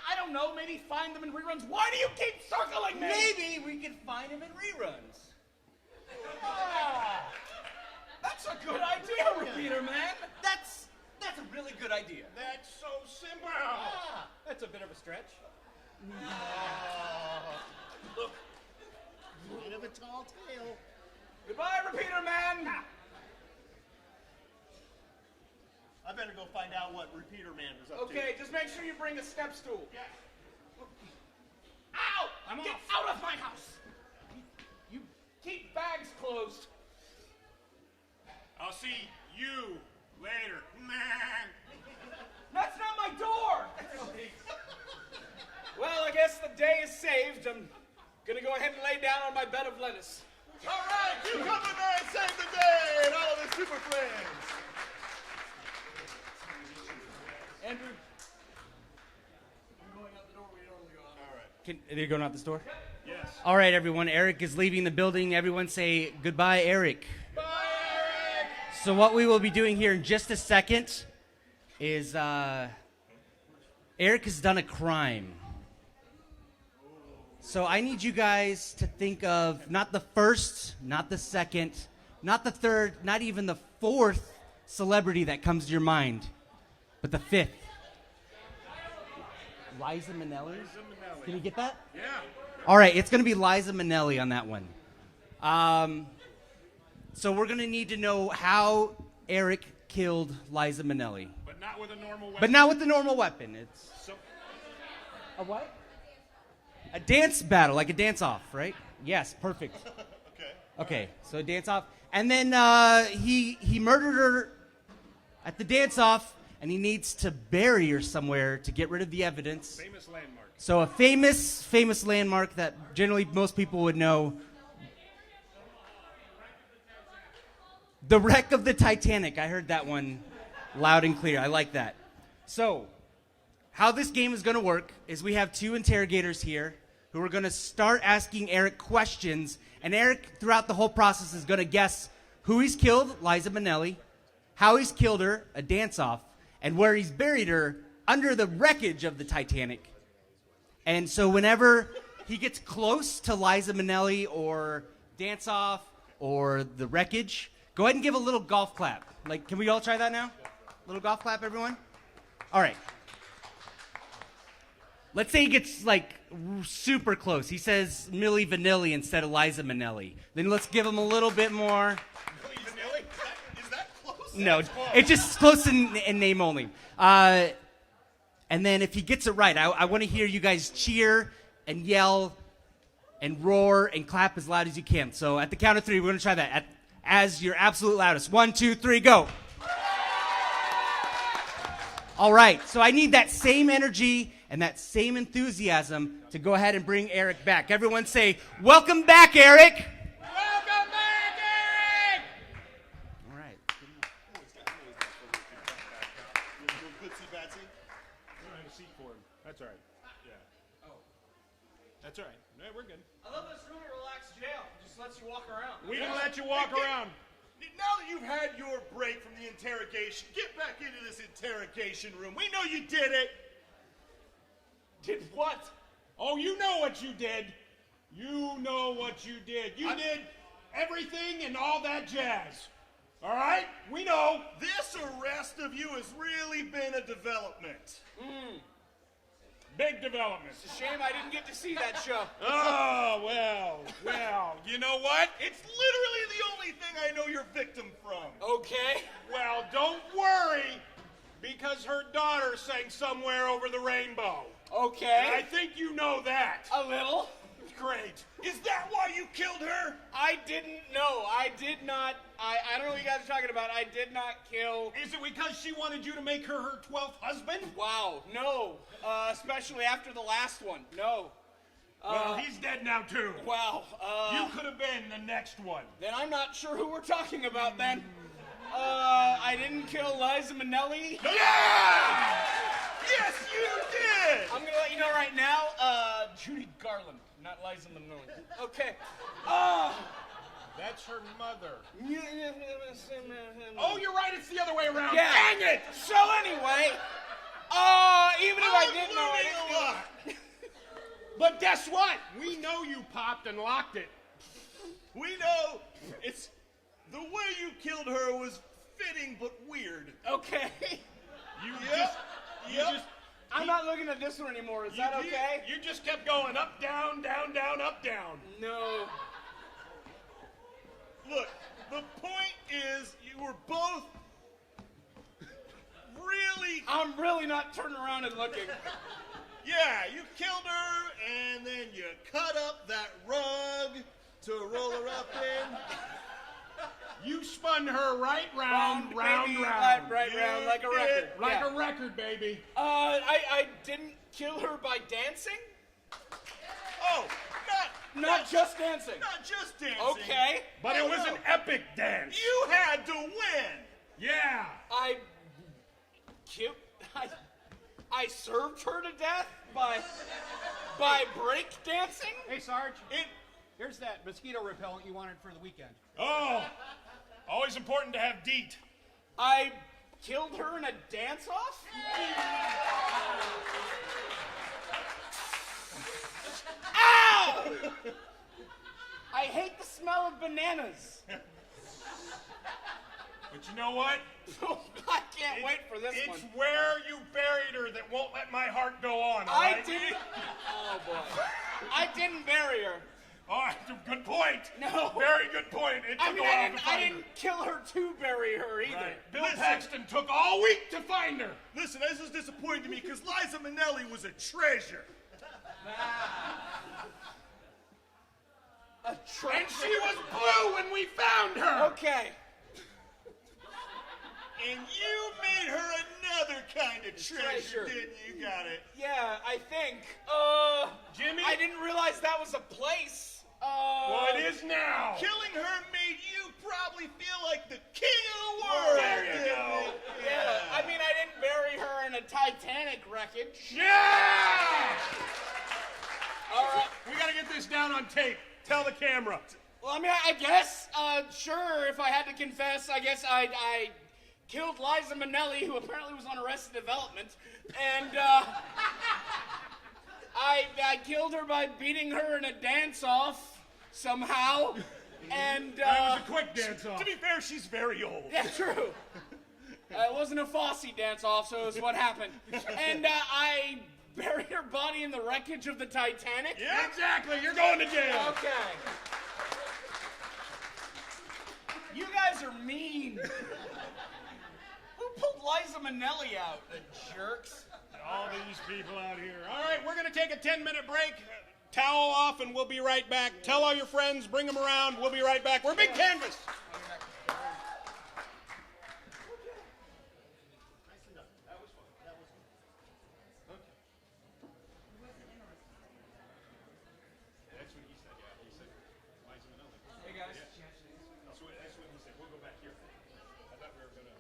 Speaker 2: I don't know, maybe find them in reruns. Why do you keep circling me?
Speaker 6: Maybe we can find him in reruns.
Speaker 2: Ah, that's a good idea, Repeater Man.
Speaker 6: That's a really good idea.
Speaker 1: That's so simple.
Speaker 5: That's a bit of a stretch.
Speaker 4: Look. Bit of a tall tale.
Speaker 2: Goodbye, Repeater Man.
Speaker 4: I better go find out what Repeater Man was up to.
Speaker 2: Okay, just make sure you bring a step stool.
Speaker 1: Yeah.
Speaker 2: Ow!
Speaker 5: I'm
Speaker 2: Get
Speaker 5: off.
Speaker 2: out of my house! You keep bags closed.
Speaker 1: I'll see you later. Man.
Speaker 2: That's not my door! Well, I guess the day is saved. I'm gonna go ahead and lay down on my bed of lettuce.
Speaker 3: All right, Cucumber Man saved the day and all of his super friends.
Speaker 2: Andrew. I'm going out the door where you normally go out.
Speaker 6: Are you going out this door?
Speaker 1: Yes.
Speaker 6: All right, everyone. Eric is leaving the building. Everyone say goodbye, Eric.
Speaker 1: Bye, Eric.
Speaker 6: So what we will be doing here in just a second is Eric has done a crime. So I need you guys to think of not the first, not the second, not the third, not even the fourth celebrity that comes to your mind, but the fifth. Liza Minnelli? Can you get that?
Speaker 1: Yeah.
Speaker 6: All right, it's going to be Liza Minnelli on that one. So we're going to need to know how Eric killed Liza Minnelli.
Speaker 1: But not with a normal weapon.
Speaker 6: But not with the normal weapon. It's
Speaker 1: So,
Speaker 6: a what? A dance battle, like a dance-off, right? Yes, perfect. Okay, so a dance-off. And then he murdered her at the dance-off, and he needs to bury her somewhere to get rid of the evidence.
Speaker 1: famous landmark.
Speaker 6: So a famous landmark that generally most people would know. The wreck of the Titanic. I heard that one loud and clear. I like that. So, how this game is going to work is we have two interrogators here who are going to start asking Eric questions, and Eric, throughout the whole process, is going to guess who he's killed, Liza Minnelli, how he's killed her, a dance-off, and where he's buried her under the wreckage of the Titanic. And so whenever he gets close to Liza Minnelli or dance-off or the wreckage, go ahead and give a little golf clap. Like, can we all try that now? Little golf clap, everyone? All right. Let's say he gets, like, super close. He says Milli Vanilli instead of Liza Minnelli. Then let's give him a little bit more.
Speaker 3: Vanilli? Is that close?
Speaker 6: No, it's just close in name only. And then if he gets it right, I want to hear you guys cheer and yell and roar and clap as loud as you can. So at the count of three, we're going to try that as your absolute loudest. 1, 2, 3, go. All right, so I need that same energy and that same enthusiasm to go ahead and bring Eric back. Everyone say, welcome back, Eric.
Speaker 1: Welcome back, Eric!
Speaker 6: All right.
Speaker 1: I have a seat for him. That's all right. Yeah. Oh. That's all right. No, we're good.
Speaker 2: I love this really relaxed jail. Just lets you walk around.
Speaker 1: We can let you walk around.
Speaker 3: Now that you've had your break from the interrogation, get back into this interrogation room. We know you did it.
Speaker 2: Did what?
Speaker 1: Oh, you know what you did. You know what you did. You did everything and all that jazz. All right? We know.
Speaker 3: This arrest of you has really been a development.
Speaker 1: Big development.
Speaker 2: It's a shame I didn't get to see that show.
Speaker 1: Oh, well, you know what?
Speaker 3: It's literally the only thing I know your victim from.
Speaker 2: Okay.
Speaker 1: Well, don't worry, because her daughter sang Somewhere Over the Rainbow.
Speaker 2: Okay.
Speaker 1: And I think you know that.
Speaker 2: A little.
Speaker 1: Great.
Speaker 3: Is that why you killed her?
Speaker 2: I didn't know. I did not. I don't know what you guys are talking about. I did not kill.
Speaker 1: Is it because she wanted you to make her her 12th husband?
Speaker 2: Wow. No. Especially after the last one. No.
Speaker 1: Well, he's dead now, too.
Speaker 2: Wow.
Speaker 1: You could have been the next one.
Speaker 2: Then I'm not sure who we're talking about then. I didn't kill Liza Minnelli.
Speaker 3: Yeah! Yes, you did!
Speaker 2: I'm gonna let you know right now, Judy Garland, not Liza Minnelli. Okay.
Speaker 1: That's her mother.
Speaker 2: Yeah.
Speaker 1: Oh, you're right. It's the other way around.
Speaker 2: Yeah.
Speaker 1: Dang it!
Speaker 2: So anyway, even if I didn't know
Speaker 3: learning a lot.
Speaker 1: But guess what? We know you popped and locked it.
Speaker 3: We know it's the way you killed her was fitting but weird.
Speaker 2: Okay.
Speaker 1: You
Speaker 3: Yep.
Speaker 1: you
Speaker 3: Yep.
Speaker 1: just
Speaker 2: I'm not looking at this one anymore. Is that okay?
Speaker 1: You just kept going up, down, down, down, up, down.
Speaker 2: No.
Speaker 3: Look, the point is you were both really...
Speaker 2: I'm really not turning around and looking.
Speaker 3: Yeah, you killed her, and then you cut up that rug to roll her up in.
Speaker 1: You spun her right round,
Speaker 2: Baby,
Speaker 1: round.
Speaker 2: Right
Speaker 3: You
Speaker 2: round, like a
Speaker 3: did.
Speaker 2: record.
Speaker 1: Like
Speaker 2: Yeah.
Speaker 1: a record, baby.
Speaker 2: I didn't kill her by dancing?
Speaker 3: Oh,
Speaker 2: Not just dancing.
Speaker 3: not just dancing.
Speaker 2: Okay.
Speaker 1: But it was an epic dance.
Speaker 3: You had to win.
Speaker 1: Yeah.
Speaker 2: I served her to death by break dancing?
Speaker 5: Hey, Sarge,
Speaker 3: It
Speaker 5: here's that mosquito repellent you wanted for the weekend.
Speaker 1: Oh, always important to have DEET.
Speaker 2: I killed her in a dance-off? Ow! I hate the smell of bananas.
Speaker 1: But you know what?
Speaker 2: I can't wait for this
Speaker 1: It's
Speaker 2: one.
Speaker 1: where you buried her that won't let my heart go on, all
Speaker 2: I
Speaker 1: right?
Speaker 2: didn't. Oh boy. I didn't bury her.
Speaker 1: Oh, good point.
Speaker 2: No.
Speaker 1: Very good point. It took
Speaker 2: I mean,
Speaker 1: a while
Speaker 2: I
Speaker 1: to
Speaker 2: didn't
Speaker 1: find her.
Speaker 2: kill her to bury her either.
Speaker 1: Right. Bill
Speaker 3: Listen.
Speaker 1: Paxton took all week to find her.
Speaker 3: Listen, this is disappointing to me because Liza Minnelli was a treasure.
Speaker 2: A treasure.
Speaker 1: And she was blue when we found her.
Speaker 2: Okay.
Speaker 3: And you made her another kind of treasure,
Speaker 2: Treasure.
Speaker 3: didn't you? You got it.
Speaker 2: Yeah, I think.
Speaker 1: Jimmy?
Speaker 2: I didn't realize that was a place.
Speaker 1: Well, it is now.
Speaker 3: Killing her made you probably feel like the king of the world.
Speaker 1: There you
Speaker 3: didn't
Speaker 1: go.
Speaker 3: it?
Speaker 2: Yeah. I mean, I didn't bury her in a Titanic wreckage.
Speaker 1: Yeah!
Speaker 2: All right.
Speaker 1: We got to get this down on tape. Tell the camera.
Speaker 2: Well, I mean, I guess, sure, if I had to confess, I guess I killed Liza Minnelli, who apparently was on Arrested Development, and, I killed her by beating her in a dance-off, somehow, and,
Speaker 1: That was a quick dance-off.
Speaker 3: To be fair, she's very old.
Speaker 2: yeah, true. It wasn't a Fosse dance-off, so it was what happened. And, I buried her body in the wreckage of the Titanic.
Speaker 1: Yeah, exactly. You're going to jail.
Speaker 2: Okay. You guys are mean. Who pulled Liza Minnelli out? The jerks.
Speaker 1: All these people out here. All right, we're going to take a 10-minute break. Towel off, and we'll be right back. Tell all your friends. Bring them around. We'll be right back. We're Big Canvas.
Speaker 2: Hey guys.
Speaker 1: That's what he said. We'll go back here. I thought we were going to...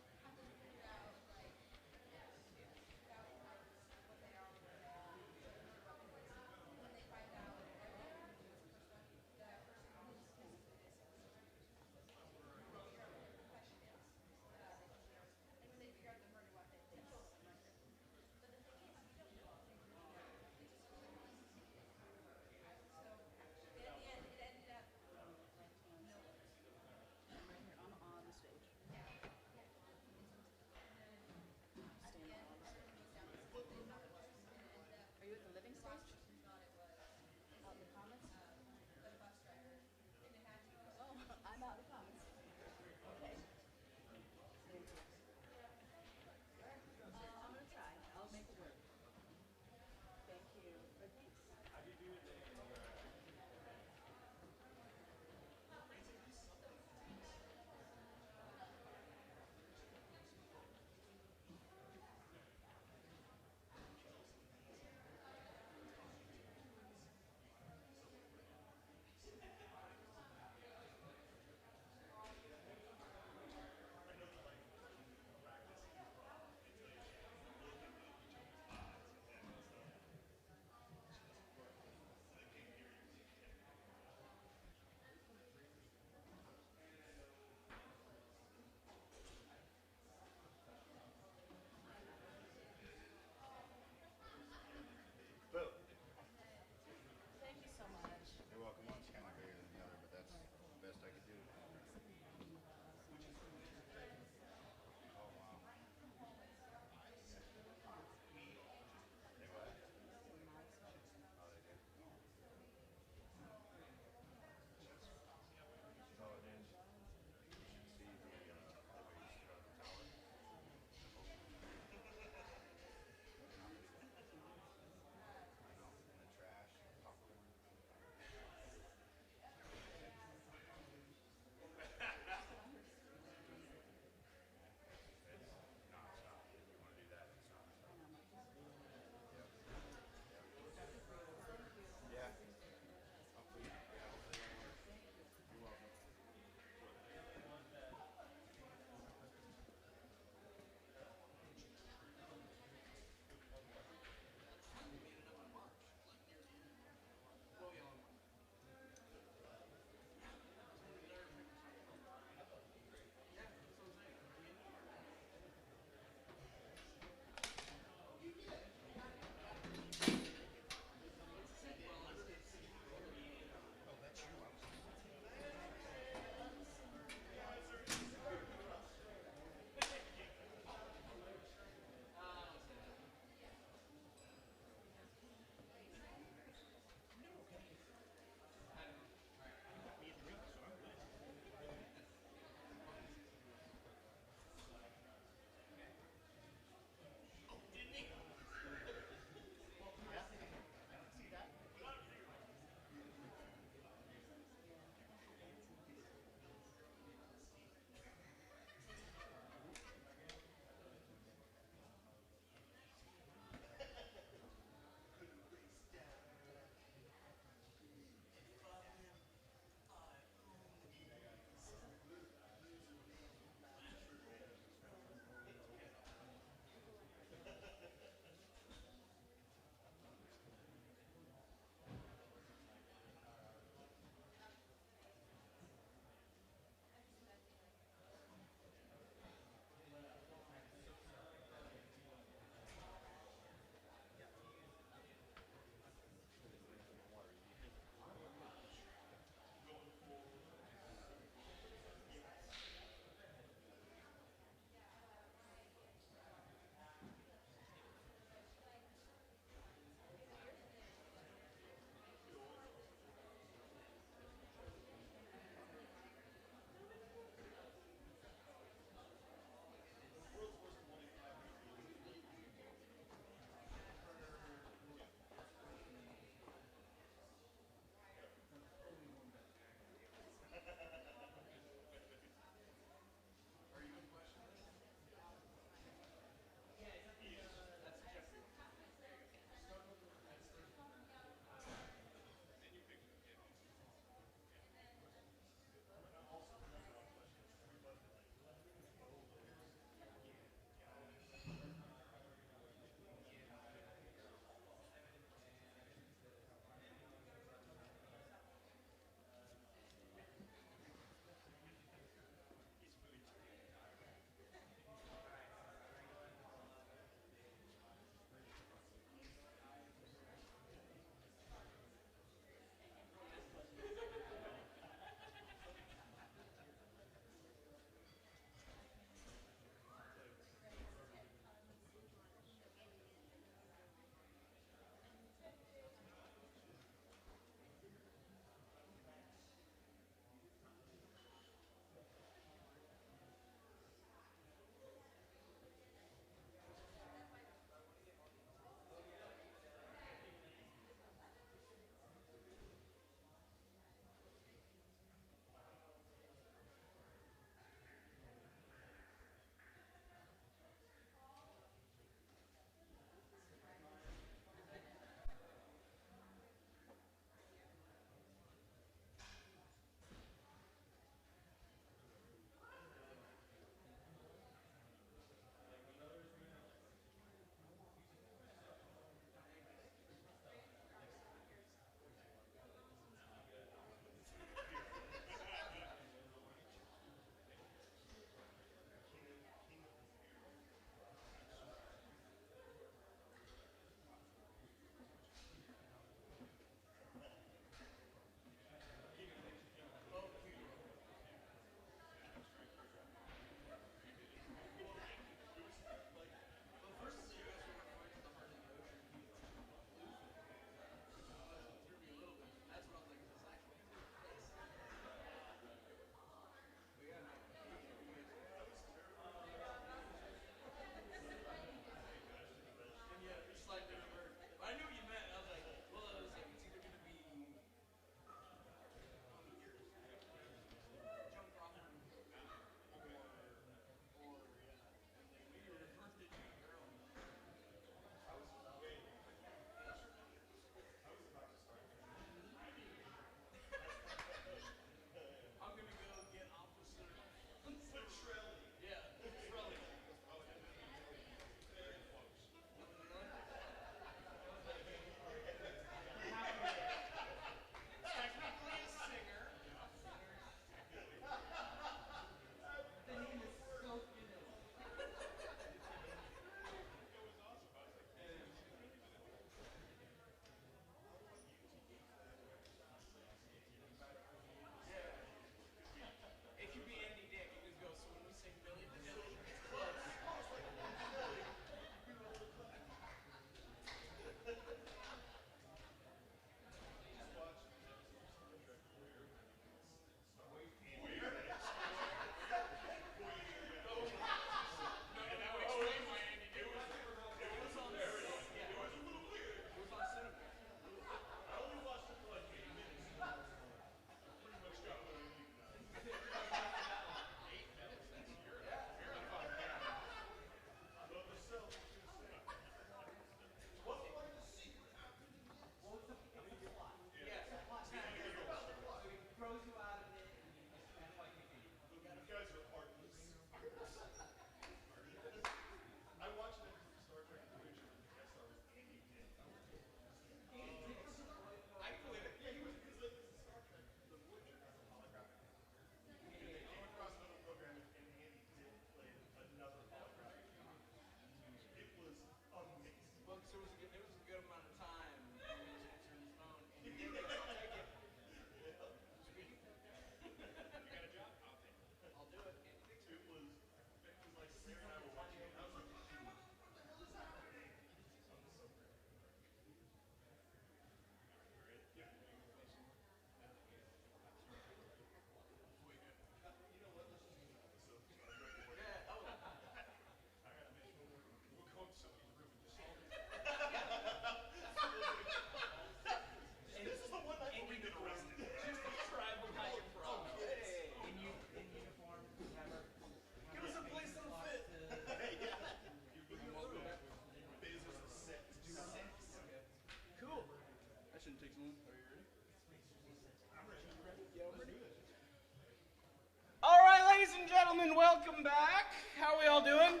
Speaker 2: All right, ladies and gentlemen, welcome back. How are we all doing?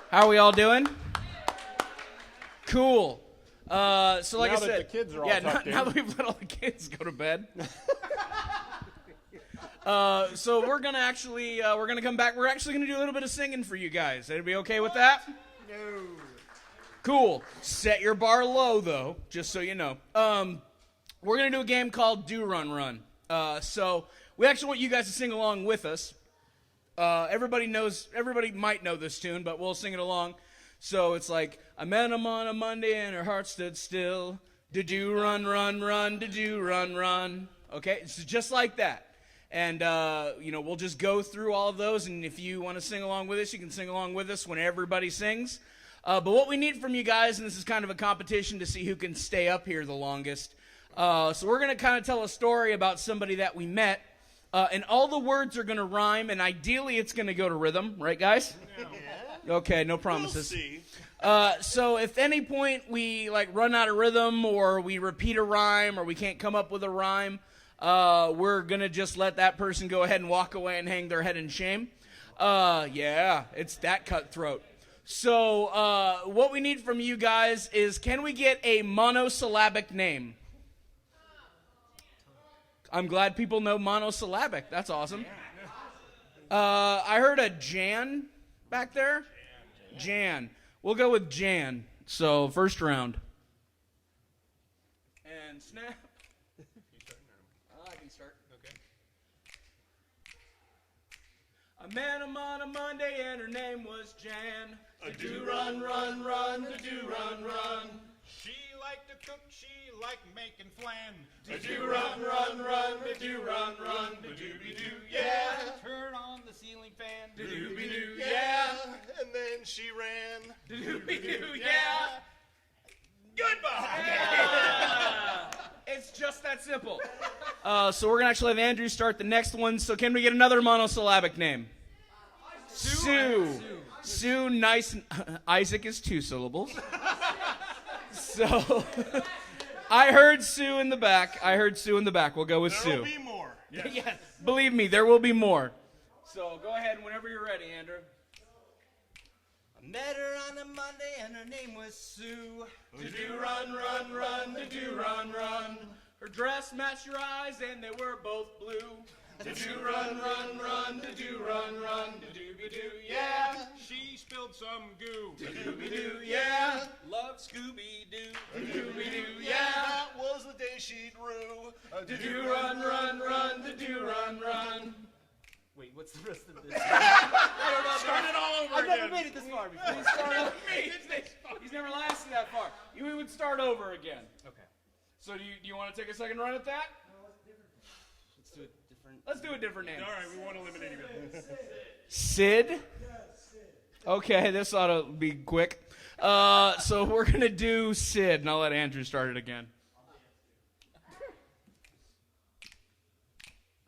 Speaker 6: How are we all doing? Cool. So like
Speaker 1: Now
Speaker 6: I
Speaker 1: that
Speaker 6: said,
Speaker 1: the kids are all
Speaker 6: yeah,
Speaker 1: tucked
Speaker 6: now
Speaker 1: in.
Speaker 6: that we've let all the kids go to bed. So we're gonna actually we're gonna come back. We're actually gonna do a little bit of singing for you guys. Everybody okay with that? No. Cool. Set your bar low though, just so you know. We're gonna do a game called Do Run Run. So we actually want you guys to sing along with us. Everybody might know this tune, but we'll sing it along. So it's like, I met him on a Monday and her heart stood still. Did you run, run, run? Did you run, run? Okay, it's just like that. And, we'll just go through all of those, and if you want to sing along with us, you can sing along with us when everybody sings. But what we need from you guys, and this is kind of a competition to see who can stay up here the longest. So we're going to kind of tell a story about somebody that we met, and all the words are going to rhyme, and ideally it's going to go to rhythm, right, guys? No. Okay, no promises.
Speaker 3: We'll see.
Speaker 6: So if at any point we run out of rhythm, or we repeat a rhyme, or we can't come up with a rhyme, we're going to just let that person go ahead and walk away and hang their head in shame. Yeah, it's that cutthroat. So what we need from you guys is, can we get a monosyllabic name? I'm glad people know monosyllabic. That's awesome. I heard a Jan back there. Jan. We'll go with Jan. So, first round. And snap. I can start. Okay. I met him on a Monday and her name was Jan.
Speaker 3: A do run, run, run, a do run, run.
Speaker 1: She liked to cook, she liked making flan.
Speaker 3: A do run, run, run, a do run, run, a dooby-doo, yeah.
Speaker 5: Turn on the ceiling fan.
Speaker 3: Dooby-doo, yeah. And then she ran.
Speaker 6: Dooby-doo, yeah.
Speaker 3: Goodbye.
Speaker 6: It's just that simple. So we're going to actually have Andrew start the next one. So can we get another monosyllabic name? Sue. Sue, nice. Isaac is 2 syllables. So I heard Sue in the back. We'll go with
Speaker 3: There
Speaker 6: Sue.
Speaker 3: will be more.
Speaker 6: Yes. Believe me, there will be more. So go ahead whenever you're ready, Andrew.
Speaker 7: I met her on a Monday and her name was Sue.
Speaker 3: Do run, run, run, do run, run.
Speaker 6: Her dress matched your eyes and they were both blue.
Speaker 3: Do run, run, run, do run, run, dooby-doo, yeah.
Speaker 1: She spilled some goo.
Speaker 3: Dooby-doo, yeah.
Speaker 5: Love Scooby-Doo.
Speaker 3: Dooby-doo, yeah. That was the day she drew. Do run, run, run, do run, run.
Speaker 7: Wait, what's the rest of this?
Speaker 1: Start it all over
Speaker 7: I've
Speaker 1: again.
Speaker 7: never made it this far before.
Speaker 6: He's never lasted that far. We would start over again.
Speaker 7: Okay.
Speaker 6: So do you want to take a second run at that?
Speaker 7: Let's do it different.
Speaker 6: Let's do a different name.
Speaker 1: All right, we won't eliminate him.
Speaker 6: Sid? Okay, this ought to be quick. So we're going to do Sid, and I'll let Andrew start it again.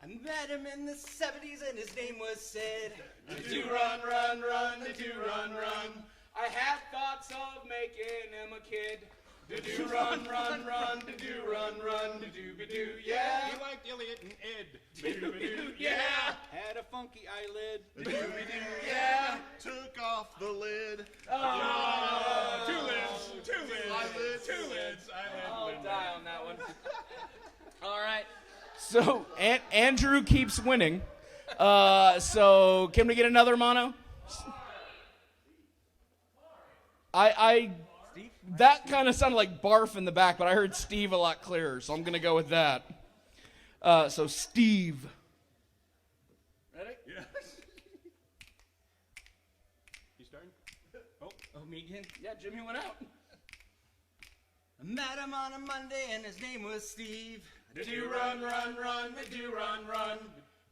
Speaker 7: I met him in the 70s and his name was Sid.
Speaker 3: Do run, run, run, do run, run.
Speaker 6: I had thoughts of making him a kid.
Speaker 3: Do run, run, run, do run, run, dooby-doo, yeah.
Speaker 1: He liked Elliot and Ed.
Speaker 3: Dooby-doo, yeah.
Speaker 5: Had a funky eyelid.
Speaker 3: Dooby-doo, yeah. Took off the lid.
Speaker 1: Two lids.
Speaker 3: Eyelids.
Speaker 6: I'll die on that one. All right. So Andrew keeps winning. So can we get another mono? That kind of sounded like barf in the back, but I heard Steve a lot clearer, so I'm going to go with that. So Steve. Ready?
Speaker 1: Yeah. You starting?
Speaker 6: Oh, me again? Yeah, Jimmy went out.
Speaker 7: I met him on a Monday and his name was Steve.
Speaker 3: Do run, run, run, do run, run.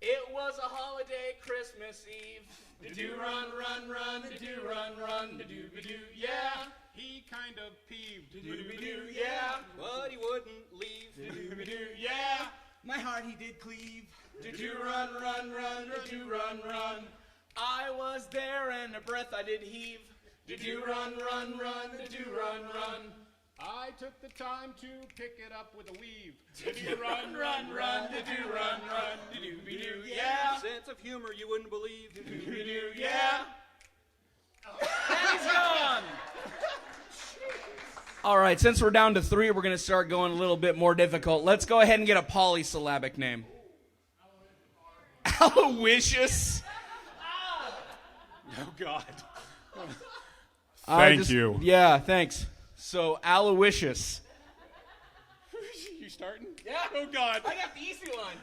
Speaker 6: It was a holiday, Christmas Eve.
Speaker 3: Do run, run, run, do run, run, dooby-doo, yeah.
Speaker 1: He kind of peeved.
Speaker 3: Dooby-doo, yeah.
Speaker 5: But he wouldn't leave.
Speaker 3: Dooby-doo, yeah.
Speaker 7: My heart he did cleave.
Speaker 3: Do run, run, run, do run, run.
Speaker 6: I was there and a breath I did heave.
Speaker 3: Do run, run, run, do run, run.
Speaker 1: I took the time to pick it up with a weave. Do run, run, run, do run, run, do be do, yeah.
Speaker 5: Sense of humor you wouldn't believe.
Speaker 1: Do be do, yeah.
Speaker 2: He's gone. All right, since we're down to 3, we're going to start going a little bit more difficult. Let's go ahead and get a polysyllabic name. Aloysius.
Speaker 1: Oh, God.
Speaker 3: Thank you.
Speaker 2: Yeah, thanks. So, Aloysius.
Speaker 1: You starting?
Speaker 2: Yeah.
Speaker 1: Oh, God.
Speaker 2: I got the easy one.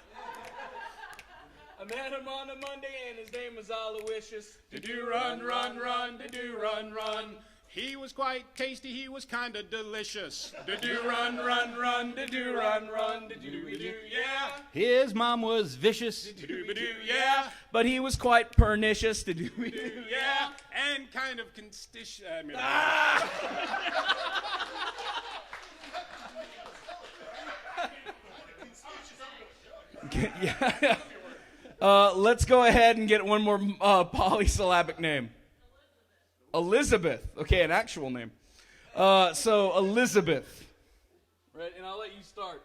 Speaker 2: I met him on a Monday and his name was Aloysius.
Speaker 1: Do run, run, run, do run, run. He was quite tasty, he was kinda delicious. Do run, run, run, do run, run, do do, yeah.
Speaker 5: His mom was vicious.
Speaker 1: Do do, yeah.
Speaker 2: But he was quite pernicious.
Speaker 1: Do, yeah. And kind of constitious.
Speaker 2: Yeah. Let's go ahead and get one more polysyllabic name. Elizabeth. Okay, an actual name. So, Elizabeth. Right, and I'll let you start.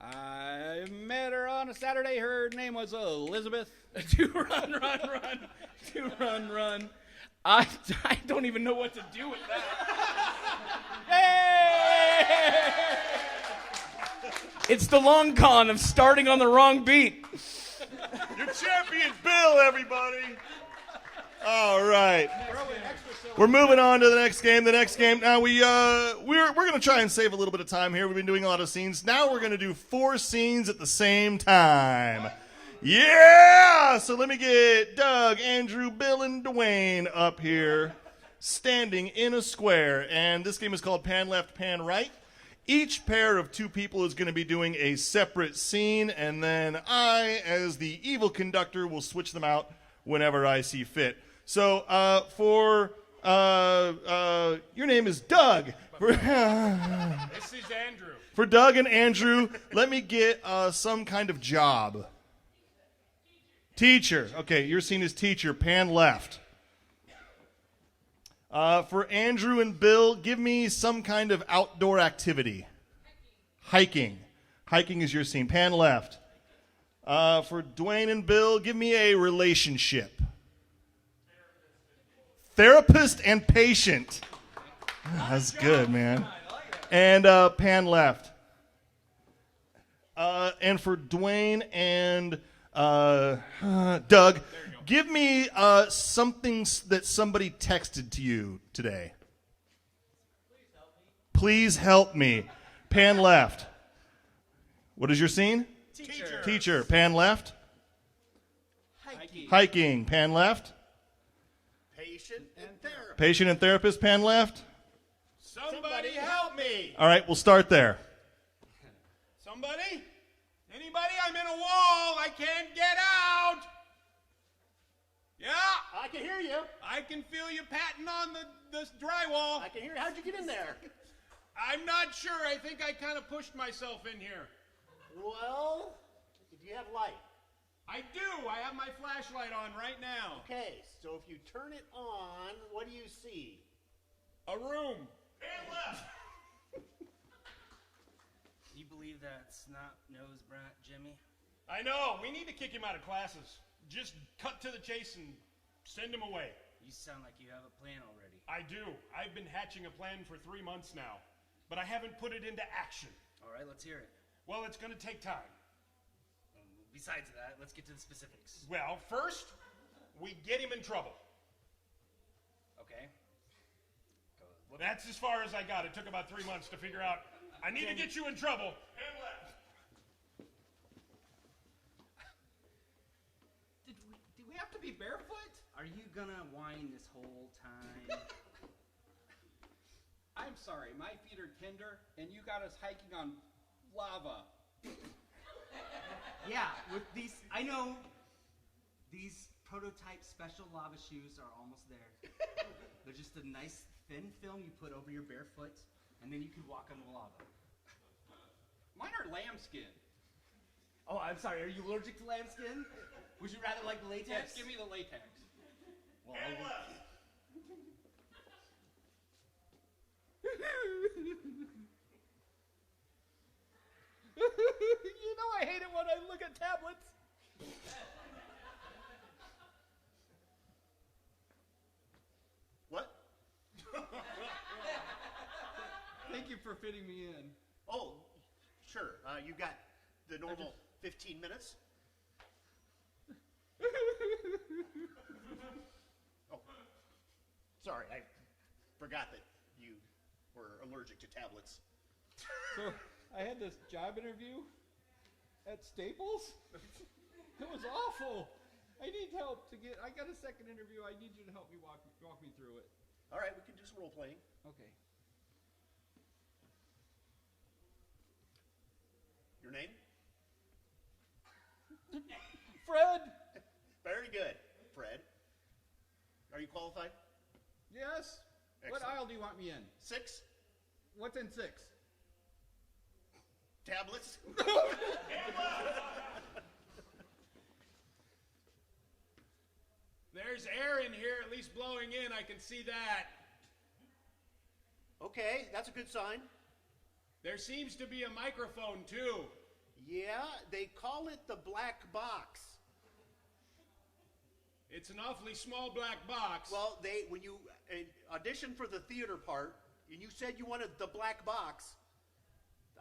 Speaker 5: I met her on a Saturday. Her name was Elizabeth.
Speaker 2: Do run, run, run. Do run, run. I don't even know what to do with that. Hey! It's the long con of starting on the wrong beat.
Speaker 3: Your champion, Bill, everybody. All right. We're moving on to the next game. The next game. Now we're going to try and save a little bit of time here. We've been doing a lot of scenes. Now we're going to do 4 scenes at the same time. Yeah! So let me get Doug, Andrew, Bill, and Dwayne up here, standing in a square. And this game is called Pan Left, Pan Right. Each pair of 2 people is going to be doing a separate scene, and then I, as the evil conductor, will switch them out whenever I see fit. So, your name is Doug.
Speaker 1: This is Andrew.
Speaker 3: For Doug and Andrew, let me get some kind of job. Teacher. Okay, your scene is teacher. Pan left. For Andrew and Bill, give me some kind of outdoor activity. Hiking. Hiking is your scene. Pan left. For Dwayne and Bill, give me a relationship. Therapist and patient. That's good, man. And pan left. And for Dwayne and Doug, give me something that somebody texted to you today. Please help me. Pan left. What is your scene?
Speaker 1: Teacher.
Speaker 3: Teacher. Pan left. Hiking. Pan left.
Speaker 4: Patient and therapist.
Speaker 3: Patient and therapist. Pan left.
Speaker 1: Somebody help me.
Speaker 3: All right, we'll start there.
Speaker 1: Somebody? Anybody? I'm in a wall. I can't get out. Yeah?
Speaker 4: I can hear you.
Speaker 1: I can feel you patting on the drywall.
Speaker 4: I can hear you. How'd you get in there?
Speaker 1: I'm not sure. I think I kind of pushed myself in here.
Speaker 4: Well, do you have light?
Speaker 1: I do. I have my flashlight on right now.
Speaker 4: Okay, so if you turn it on, what do you see?
Speaker 1: A room.
Speaker 4: Pan left.
Speaker 7: You believe that snot-nosed brat, Jimmy?
Speaker 1: I know. We need to kick him out of classes. Just cut to the chase and send him away.
Speaker 7: You sound like you have a plan already.
Speaker 1: I do. I've been hatching a plan for 3 months now, but I haven't put it into action.
Speaker 7: All right, let's hear it.
Speaker 1: Well, it's going to take time.
Speaker 7: Besides that, let's get to the specifics.
Speaker 1: Well, first, we get him in trouble.
Speaker 7: Okay.
Speaker 1: That's as far as I got. It took about 3 months to figure out. I need to get you in trouble. Hand left.
Speaker 6: Do we have to be barefoot?
Speaker 7: Are you gonna whine this whole time?
Speaker 5: I'm sorry, my feet are tender, and you got us hiking on lava.
Speaker 6: Yeah, with these, I know these prototype special lava shoes are almost there. They're just a nice thin film you put over your bare foot, and then you can walk on the lava.
Speaker 5: Mine are lambskin.
Speaker 6: Oh, I'm sorry, are you allergic to lambskin? Would you rather like the latex?
Speaker 5: Yes, give me the latex.
Speaker 6: Well,
Speaker 5: You know I hate it when I look at tablets.
Speaker 4: What?
Speaker 5: Thank you for fitting me in.
Speaker 4: Oh, sure. You got the normal 15 minutes. Oh, sorry, I forgot that you were allergic to tablets.
Speaker 5: So I had this job interview at Staples. It was awful. I need help to get. I got a second interview. I need you to help me walk me through it.
Speaker 4: All right, we can do some role playing.
Speaker 5: Okay.
Speaker 4: Your name?
Speaker 5: Fred.
Speaker 4: Very good, Fred. Are you qualified?
Speaker 5: Yes. What
Speaker 4: Excellent.
Speaker 5: aisle do you want me in?
Speaker 4: 6
Speaker 5: What's in 6?
Speaker 4: tablets.
Speaker 1: There's air in here, at least blowing in. I can see that.
Speaker 4: Okay, that's a good sign.
Speaker 1: There seems to be a microphone, too.
Speaker 4: Yeah, they call it the black box.
Speaker 1: It's an awfully small black box.
Speaker 4: Well, when you auditioned for the theater part, and you said you wanted the black box,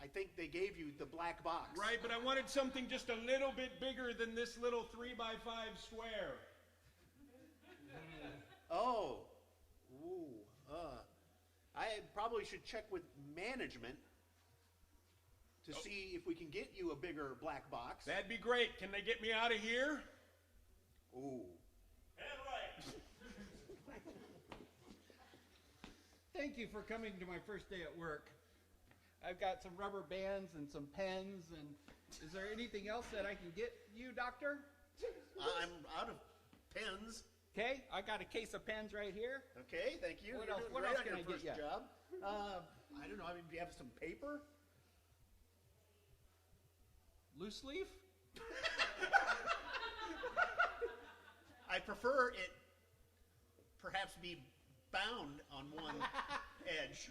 Speaker 4: I think they gave you the black box.
Speaker 1: Right, but I wanted something just a little bit bigger than this little 3x5 square.
Speaker 4: Oh. Ooh. I probably should check with management to see if we can get you a bigger black box.
Speaker 1: That'd be great. Can they get me out of here?
Speaker 4: Ooh.
Speaker 5: Thank you for coming to my first day at work. I've got some rubber bands and some pens, and is there anything else that I can get you, doctor?
Speaker 4: I'm out of pens.
Speaker 5: Okay, I got a case of pens right here.
Speaker 4: Okay, thank you.
Speaker 5: What
Speaker 4: You're
Speaker 5: else-
Speaker 4: doing
Speaker 5: what
Speaker 4: great
Speaker 5: else
Speaker 4: on
Speaker 5: can
Speaker 4: your
Speaker 5: I get
Speaker 4: first
Speaker 5: you?
Speaker 4: job. I don't know. I mean, do you have some paper?
Speaker 5: Loose leaf?
Speaker 4: I prefer it perhaps be bound on one edge.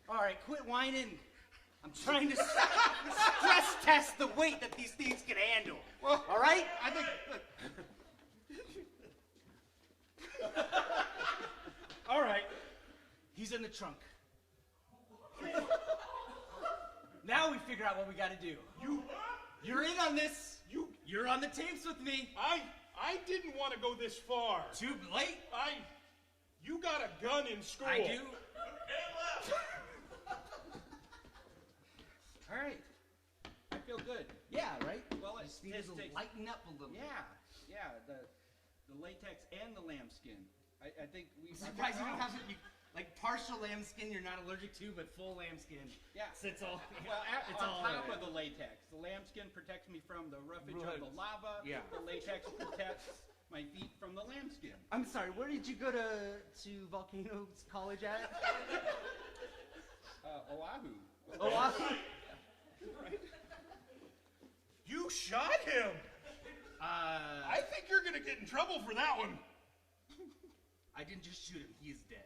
Speaker 6: All right, quit whining. I'm trying to stress test the weight that these things can handle.
Speaker 5: Well,
Speaker 6: all right?
Speaker 5: I think.
Speaker 6: All right. He's in the trunk. Now we figure out what we got to do. You're in on this. You're on the tapes with me.
Speaker 1: I didn't want to go this far.
Speaker 6: Too late.
Speaker 1: You got a gun in school.
Speaker 6: I do. All right.
Speaker 5: I feel good.
Speaker 6: Yeah, right?
Speaker 5: Well,
Speaker 6: You
Speaker 5: it
Speaker 6: just need to
Speaker 5: takes-
Speaker 6: lighten up a little.
Speaker 5: Yeah, the latex and the lambskin. I think we.
Speaker 6: I'm surprised you don't have it. Like partial lambskin you're not allergic to, but full lambskin.
Speaker 5: Yeah.
Speaker 6: Sits all.
Speaker 5: Well,
Speaker 6: it's
Speaker 5: on
Speaker 6: all
Speaker 5: top
Speaker 6: over.
Speaker 5: of the latex. The lambskin protects me from the roughage
Speaker 6: Right.
Speaker 5: of the lava.
Speaker 6: Yeah.
Speaker 5: The latex protects my feet from the lambskin.
Speaker 6: I'm sorry. Where did you go to Volcanoes College at?
Speaker 5: Oahu.
Speaker 6: Oh, awesome.
Speaker 1: You shot him. I think you're going to get in trouble for that one.
Speaker 6: I didn't just shoot him. He is dead.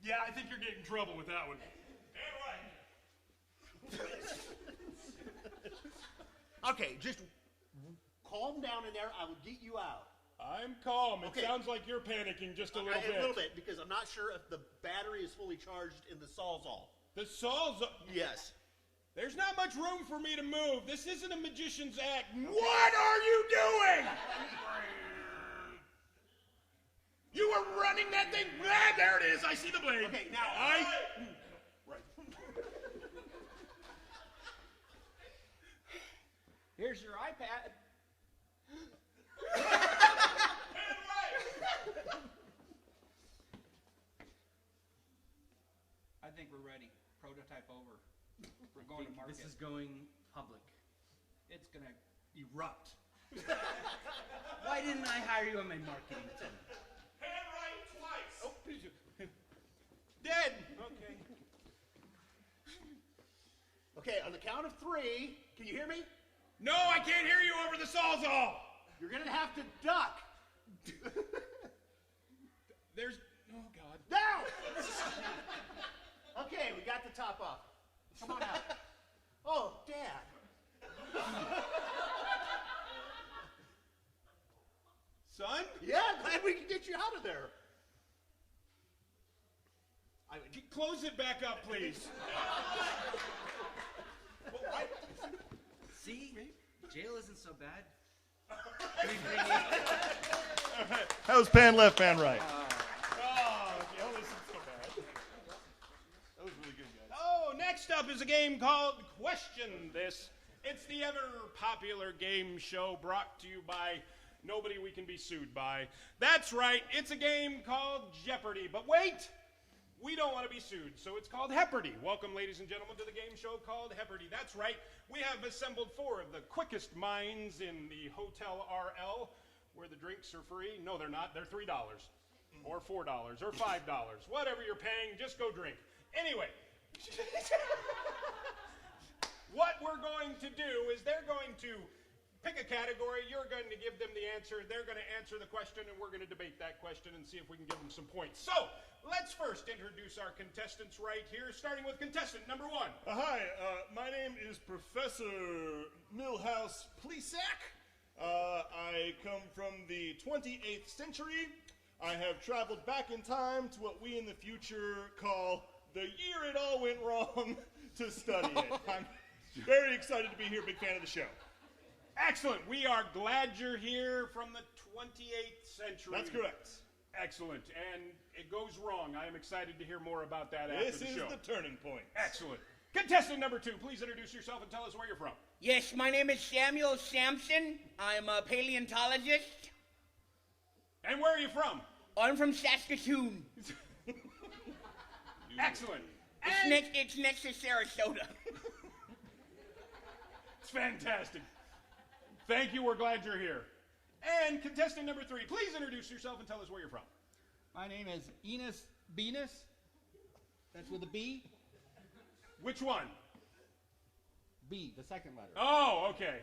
Speaker 1: Yeah, I think you're getting in trouble with that one.
Speaker 4: Okay, just calm down in there. I will get you out.
Speaker 1: I'm calm. It
Speaker 4: Okay.
Speaker 1: sounds like you're panicking just a little bit.
Speaker 4: A little bit, because I'm not sure if the battery is fully charged in the Sawzall.
Speaker 1: The Saw's...
Speaker 4: Yes.
Speaker 1: There's not much room for me to move. This isn't a magician's act. What are you doing? You were running that thing. Ah, there it is. I see the blade.
Speaker 4: Okay, now
Speaker 1: Right.
Speaker 5: Here's your iPad. I think we're ready. Prototype over. We're going to market.
Speaker 6: This is going public.
Speaker 5: It's gonna erupt.
Speaker 6: Why didn't I hire you on my marketing team?
Speaker 1: Oh, dead. Okay.
Speaker 4: Okay, on the count of 3, can you hear me?
Speaker 1: No, I can't hear you over the Sawzall.
Speaker 4: You're gonna have to duck.
Speaker 3: there.
Speaker 1: Close it back up, please.
Speaker 6: See? Jail isn't so bad.
Speaker 3: That was pan left, pan right.
Speaker 1: Jail isn't so bad. That was really good, guys. Oh, next up is a game called Question This. It's the ever-popular game show brought to you by nobody we can be sued by. That's right, it's a game called Jeopardy! But wait! We don't want to be sued, so it's called Heppardy. Welcome, ladies and gentlemen, to the game show called Heppardy. That's right, we have assembled 4 of the quickest minds in the Hotel RL, where the drinks are free. No, they're not. They're $3, or $4, or $5. Whatever you're paying, just go drink. Anyway, what we're going to do is they're going to pick a category, you're going to give them the answer, they're going to answer the question, and we're going to debate that question and see if we can give them some points. So, let's first introduce our contestants right here, starting with contestant number 1.
Speaker 3: Hi, my name is Professor Milhouse Plesac. I come from the 28th century. I have traveled back in time to what we in the future call the year it all went wrong to study it. I'm very excited to be here, big fan of the show.
Speaker 1: Excellent. We are glad you're here from the 28th century.
Speaker 3: That's correct.
Speaker 1: Excellent. And it goes wrong. I am excited to hear more about that after
Speaker 3: This
Speaker 1: the
Speaker 3: is
Speaker 1: show.
Speaker 3: the turning point.
Speaker 1: Excellent. Contestant number 2, please introduce yourself and tell us where you're from.
Speaker 2: Yes, my name is Samuel Sampson. I'm a paleontologist.
Speaker 1: And where are you from?
Speaker 2: I'm from Saskatoon.
Speaker 1: Excellent.
Speaker 2: It's next to Sarasota.
Speaker 1: It's fantastic. Thank you. We're glad you're here. And contestant number 3, please introduce yourself and tell us where you're from.
Speaker 5: My name is Enos Venus. That's with a B.
Speaker 1: Which one?
Speaker 5: B, the second letter.
Speaker 1: Oh, okay.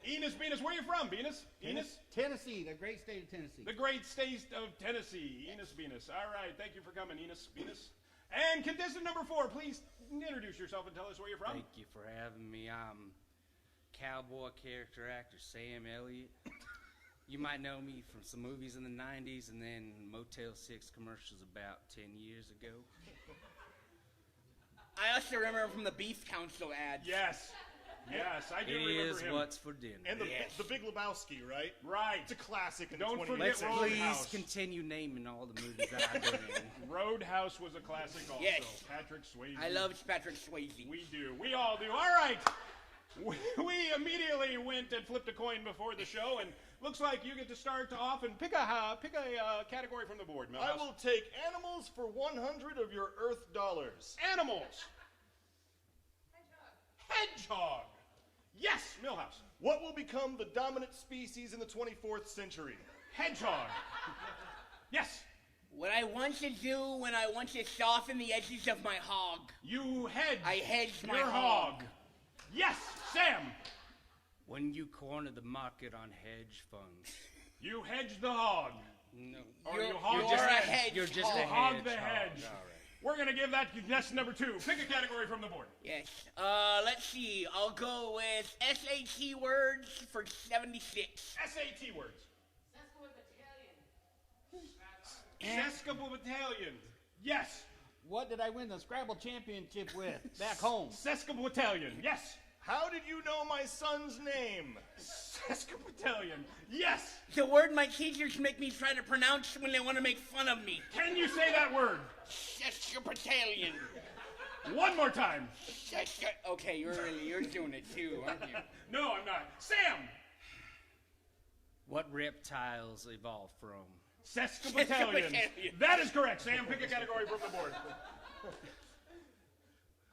Speaker 1: Enos, Venus, where are you from, Venus? Enos?
Speaker 5: Tennessee, the great state of Tennessee.
Speaker 1: The great state of Tennessee. Enos, Venus. All right. Thank you for coming, Enos, Venus. And contestant number 4, please introduce yourself and tell us where you're from.
Speaker 6: Thank you for having me. I'm cowboy character actor Sam Elliott. You might know me from some movies in the 90s and then Motel 6 commercials about 10 years ago.
Speaker 2: I also remember from the Beef Council ads.
Speaker 1: Yes. Yes, I do remember him.
Speaker 6: It is what's for dinner.
Speaker 3: And the Big Lebowski, right?
Speaker 1: Right.
Speaker 3: It's a classic in
Speaker 1: Don't
Speaker 3: the 20th
Speaker 1: forget
Speaker 6: Let's
Speaker 3: century.
Speaker 6: please
Speaker 1: Roadhouse.
Speaker 6: continue naming all the movies that I've been in.
Speaker 1: Roadhouse was a classic also.
Speaker 2: Yes.
Speaker 1: Patrick Swayze.
Speaker 2: I love Patrick Swayze.
Speaker 1: We do. We all do. All right. We immediately went and flipped a coin before the show, and looks like you get to start off and pick a category from the board, Milhouse.
Speaker 3: I will take animals for 100 of your Earth dollars.
Speaker 1: Animals. Hedgehog. Yes, Milhouse.
Speaker 3: What will become the dominant species in the 24th century?
Speaker 1: Hedgehog. Yes.
Speaker 2: What I want to do when I want to soften the edges of my hog.
Speaker 1: You hedge.
Speaker 2: I hedge my
Speaker 1: your
Speaker 2: hog.
Speaker 1: Yes, Sam.
Speaker 6: When you corner the market on hedge funds.
Speaker 1: You hedge the hog.
Speaker 6: No.
Speaker 1: Or you
Speaker 2: You're
Speaker 1: hog
Speaker 2: a
Speaker 1: the hedge.
Speaker 2: hedge
Speaker 6: You're just
Speaker 2: hog.
Speaker 6: a
Speaker 1: Hog
Speaker 6: hedge
Speaker 1: the hedge.
Speaker 6: All right.
Speaker 1: We're going to give that contestant number 2. Pick a category from the board.
Speaker 2: Yes. Let's see. I'll go with SAT words for 76.
Speaker 1: SAT words. Sesquippedalian. Battalion. Yes.
Speaker 5: What did I win the Scrabble championship with back home?
Speaker 1: Sesquippedalian. Yes.
Speaker 3: How did you know my son's name?
Speaker 1: Sesquippedalian. Yes.
Speaker 2: The word my teachers make me try to pronounce when they want to make fun of me.
Speaker 1: Can you say that word?
Speaker 2: Sesquipedalian.
Speaker 1: One more time.
Speaker 2: Okay, you're doing it too, aren't you?
Speaker 1: No, I'm not. Sam.
Speaker 6: What reptiles evolved from?
Speaker 1: Sesquippedalians.
Speaker 2: Sesquipedalians.
Speaker 1: That is correct. Sam, pick a category from the board.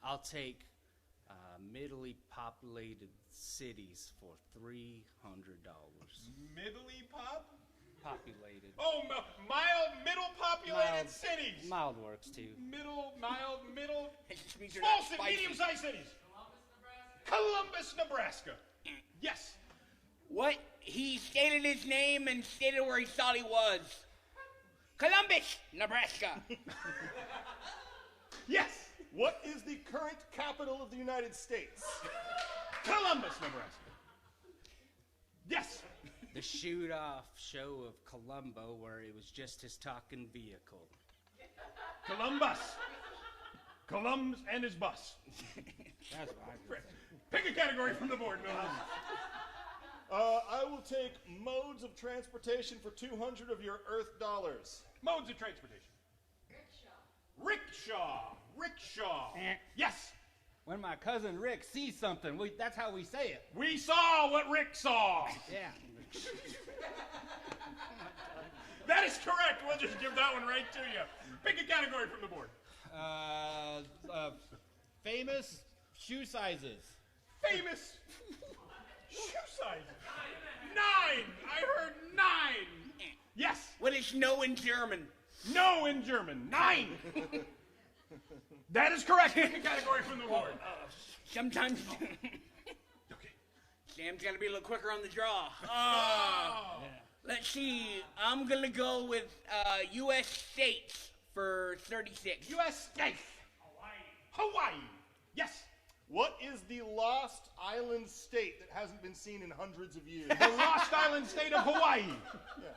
Speaker 6: I'll take middly populated cities for $300.
Speaker 1: Middly pop?
Speaker 6: Populated.
Speaker 1: Oh, middle populated cities.
Speaker 6: Mild works too.
Speaker 1: Middle.
Speaker 2: It just means you're
Speaker 1: Small
Speaker 2: not
Speaker 1: cities,
Speaker 2: spicy.
Speaker 1: medium-sized cities. Columbus, Nebraska. Yes.
Speaker 2: What? He stated his name and stated where he thought he was. Columbus, Nebraska.
Speaker 1: Yes.
Speaker 3: What is the current capital of the United States?
Speaker 1: Columbus, Nebraska. Yes.
Speaker 6: The shoot-off show of Columbo where it was just his talking vehicle.
Speaker 1: Columbus. Columbus and his bus.
Speaker 6: That's what I
Speaker 1: Pick a category from the board, Milhouse.
Speaker 3: I will take modes of transportation for 200 of your Earth dollars.
Speaker 1: Modes of transportation. Rickshaw. Rickshaw. Yes.
Speaker 5: When my cousin Rick sees something, that's how we say it.
Speaker 1: We saw what Rick saw.
Speaker 5: Yeah.
Speaker 1: That is correct. We'll just give that one right to you. Pick a category from the board.
Speaker 5: Famous shoe sizes.
Speaker 1: Famous shoe sizes. 9. I heard 9. Yes.
Speaker 2: What is no in German?
Speaker 1: No in German. 9. That is correct. Pick a category from the board.
Speaker 2: Sometimes.
Speaker 1: Okay.
Speaker 2: Sam's got to be a little quicker on the draw. Let's see. I'm going to go with U.S. states for 36.
Speaker 1: U.S. states. Hawaii. Yes.
Speaker 3: What is the lost island state that hasn't been seen in hundreds of years?
Speaker 1: The Lost Island state of Hawaii.
Speaker 3: Yes.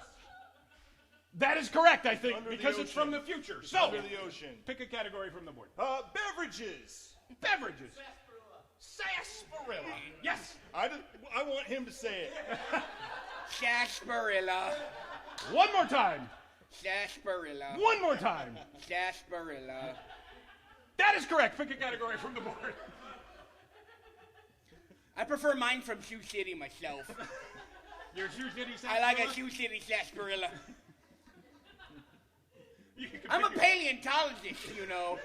Speaker 1: That is correct, I think,
Speaker 3: Under the
Speaker 1: because it's
Speaker 3: ocean.
Speaker 1: from the future.
Speaker 3: It's
Speaker 1: So,
Speaker 3: under the ocean.
Speaker 1: pick a category from the board.
Speaker 3: Beverages.
Speaker 1: Beverages. Sarsaparilla. Yes.
Speaker 3: I want him to say it.
Speaker 2: Sarsaparilla.
Speaker 1: One more time.
Speaker 2: Sarsaparilla.
Speaker 1: One more time.
Speaker 2: Sarsaparilla.
Speaker 1: That is correct. Pick a category from the board.
Speaker 2: I prefer mine from Sioux City myself.
Speaker 1: Your Sioux City
Speaker 2: I like a
Speaker 1: sarsaparilla?
Speaker 2: Sioux City sarsaparilla.
Speaker 1: You can
Speaker 2: I'm a
Speaker 1: pick
Speaker 2: paleontologist, you know.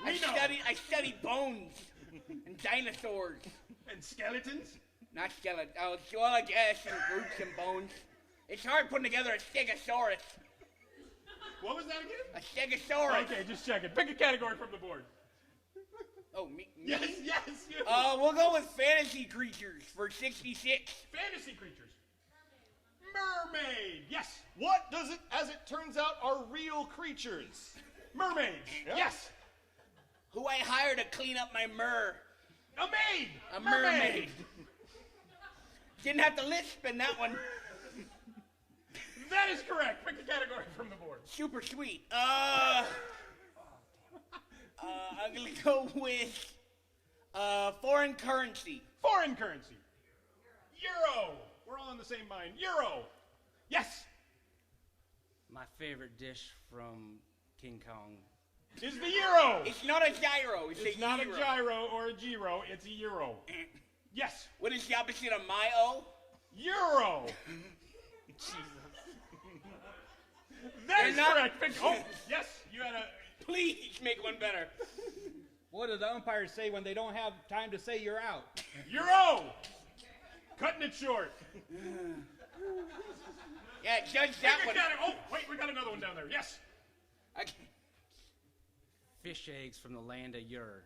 Speaker 1: We know.
Speaker 2: I study bones and dinosaurs.
Speaker 1: And skeletons?
Speaker 2: Not skeletons. Oh, well, I guess, and roots and bones. It's hard putting together a stegosaurus.
Speaker 1: What was that again?
Speaker 2: A stegosaurus.
Speaker 1: Okay, just check it. Pick a category from the board.
Speaker 2: Oh, me?
Speaker 1: Yes, yes, you.
Speaker 2: We'll go with fantasy creatures for 66.
Speaker 1: Fantasy creatures. Mermaid. Yes.
Speaker 3: What does it, as it turns out, are real creatures?
Speaker 1: Mermaids.
Speaker 3: Yeah.
Speaker 1: Yes.
Speaker 2: Who I hire to clean up my myrrh.
Speaker 1: A maid.
Speaker 2: A mermaid. Didn't have to lisp in that one.
Speaker 1: That is correct. Pick a category from the board.
Speaker 2: Super sweet. I'm gonna go with foreign currency.
Speaker 1: Foreign currency. Euro. We're all on the same mind. Euro. Yes.
Speaker 6: My favorite dish from King Kong.
Speaker 1: Is the euro.
Speaker 2: It's not a gyro.
Speaker 1: It's not a gyro or a gyro. It's a euro. Yes.
Speaker 2: What is the opposite of my-o?
Speaker 1: Euro. That is correct. Yes. You had a.
Speaker 2: Please make one better.
Speaker 5: What do the umpires say when they don't have time to say you're out?
Speaker 1: Euro. Cutting it short.
Speaker 2: Yeah, judge that one.
Speaker 1: Oh, wait, we got another one down there. Yes.
Speaker 6: Fish eggs from the land of Ur.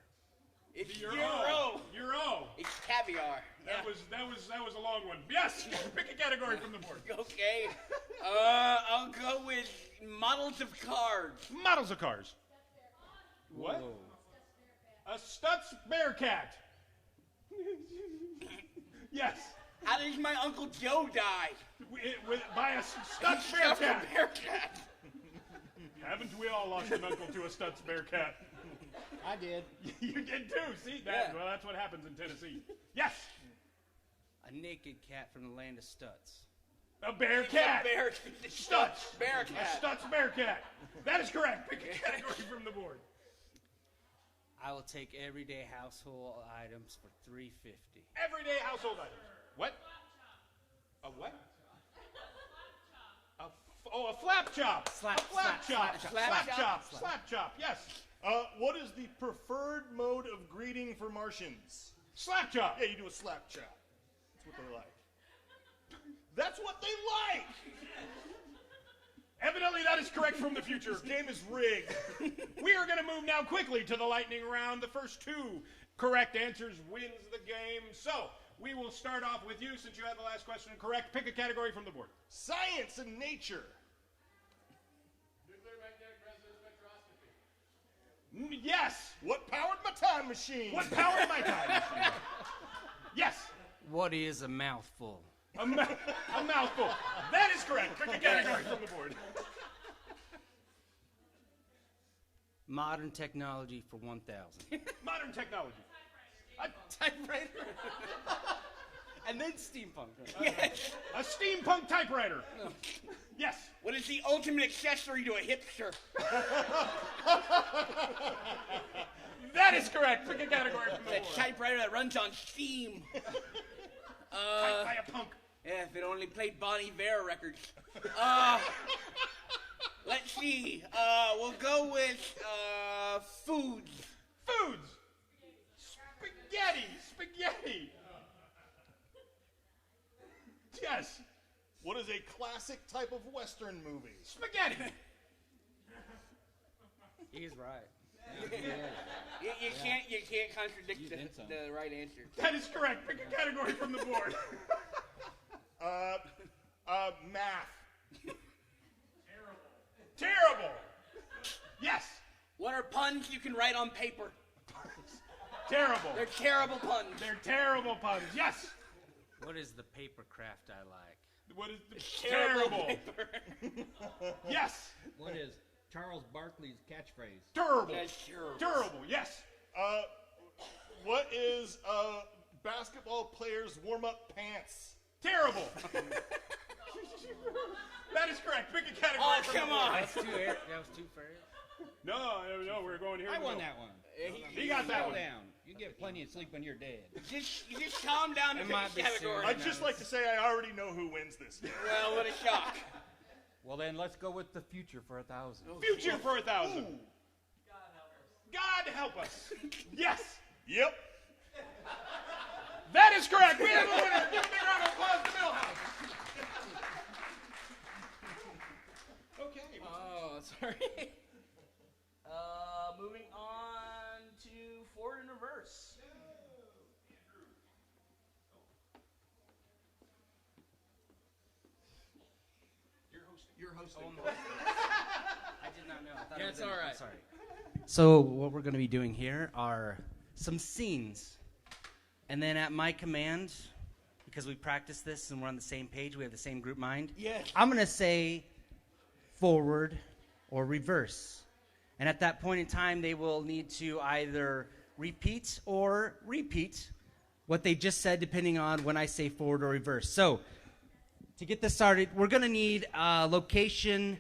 Speaker 2: It's
Speaker 1: Euro.
Speaker 2: euro.
Speaker 1: Euro.
Speaker 2: It's caviar.
Speaker 1: That was a long one. Yes. Pick a category from the board.
Speaker 2: Okay. I'll go with models of cars.
Speaker 1: Models of cars. What?
Speaker 6: Whoa.
Speaker 1: A Stutz Bearcat. Yes.
Speaker 2: How does my Uncle Joe die?
Speaker 1: By a Stutz
Speaker 2: Stuffed a
Speaker 1: Bearcat.
Speaker 2: Bearcat.
Speaker 1: Haven't we all lost an uncle to a Stutz Bearcat?
Speaker 5: I did.
Speaker 1: You did too. See that?
Speaker 2: Yeah.
Speaker 1: Well, that's what happens in Tennessee. Yes.
Speaker 6: A naked cat from the land of Stutz.
Speaker 1: A Bearcat.
Speaker 2: Stutz.
Speaker 1: A
Speaker 2: Bearcat.
Speaker 1: Stutz Bearcat. That is correct. Pick a category from the board.
Speaker 6: I will take everyday household items for $3.50.
Speaker 1: Everyday household items. What? A what? A flap chop.
Speaker 6: Slap-
Speaker 1: a flap
Speaker 6: slap-
Speaker 1: chop.
Speaker 6: slap-
Speaker 1: Slap
Speaker 2: slap-
Speaker 1: chop. Slap chop. Yes.
Speaker 3: What is the preferred mode of greeting for Martians?
Speaker 1: Slap chop.
Speaker 3: Yeah, you do a slap chop. That's what they like. That's what they like!
Speaker 1: Evidently, that is correct from the future.
Speaker 3: This game is rigged.
Speaker 1: We are going to move now quickly to the lightning round. The first 2 correct answers wins the game. So, we will start off with you since you had the last question correct. Pick a category from the board.
Speaker 3: Science and nature.
Speaker 1: Yes.
Speaker 3: What powered my time machine?
Speaker 1: What powered my time machine? Yes.
Speaker 6: What is a mouthful?
Speaker 1: A mouthful. That is correct. Pick a category from the board.
Speaker 6: Modern technology for 1,000.
Speaker 1: Modern technology.
Speaker 2: A typewriter. And then steampunk. Right?
Speaker 1: Yes. A steampunk typewriter. Yes.
Speaker 2: What is the ultimate accessory to a hipster?
Speaker 1: That is correct. Pick a category from the
Speaker 2: A
Speaker 1: board.
Speaker 2: typewriter that runs on steam.
Speaker 1: Typed by a punk.
Speaker 2: Yeah, if it only played Bon Iver records. Let's see. We'll go with foods.
Speaker 1: Foods. Spaghetti. Yes.
Speaker 3: What is a classic type of Western movie?
Speaker 1: Spaghetti.
Speaker 6: He's right.
Speaker 2: You can't contradict the right answer.
Speaker 1: That is correct. Pick a category from the board.
Speaker 3: Math.
Speaker 1: Terrible. Yes.
Speaker 2: What are puns you can write on paper?
Speaker 1: Terrible.
Speaker 2: They're terrible puns.
Speaker 1: They're terrible puns. Yes.
Speaker 6: What is the paper craft I like?
Speaker 1: What is the terrible? Yes.
Speaker 5: What is Charles Barkley's catchphrase?
Speaker 1: Terrible.
Speaker 2: That's terrible.
Speaker 1: Terrible. Yes.
Speaker 3: What is a basketball player's warm-up pants?
Speaker 1: Terrible. That is correct. Pick a category.
Speaker 2: Oh,
Speaker 1: from
Speaker 2: come
Speaker 1: the board.
Speaker 2: on.
Speaker 6: That was too fair.
Speaker 1: No, we're going here.
Speaker 5: I
Speaker 1: we
Speaker 5: won
Speaker 1: go.
Speaker 5: that one.
Speaker 1: He got that
Speaker 5: Settle
Speaker 1: one.
Speaker 5: down. You get plenty of sleep when you're dead.
Speaker 2: You just calm down and
Speaker 6: It might
Speaker 2: pick
Speaker 6: be
Speaker 2: a category.
Speaker 6: soon.
Speaker 3: I'd just like to say I already know who wins this game.
Speaker 2: Well, what a shock.
Speaker 5: Well, then let's go with the future for 1,000.
Speaker 1: Future for 1,000. God help us. Yes.
Speaker 3: Yep.
Speaker 1: That is correct. We have a winner. Give a big round of applause to Millhouse. Okay.
Speaker 2: Oh, sorry. Moving on to forward and reverse.
Speaker 1: You're hosting.
Speaker 6: I did not know. I thought
Speaker 2: Yeah,
Speaker 6: it
Speaker 2: it's
Speaker 6: was in-
Speaker 2: all right.
Speaker 6: I'm sorry. So what we're going to be doing here are some scenes. And then at my command, because we practiced this and we're on the same page, we have the same group mind.
Speaker 2: Yes.
Speaker 6: I'm going to say forward or reverse. And at that point in time, they will need to either repeat or repeat what they just said, depending on when I say forward or reverse. So to get this started, we're going to need a location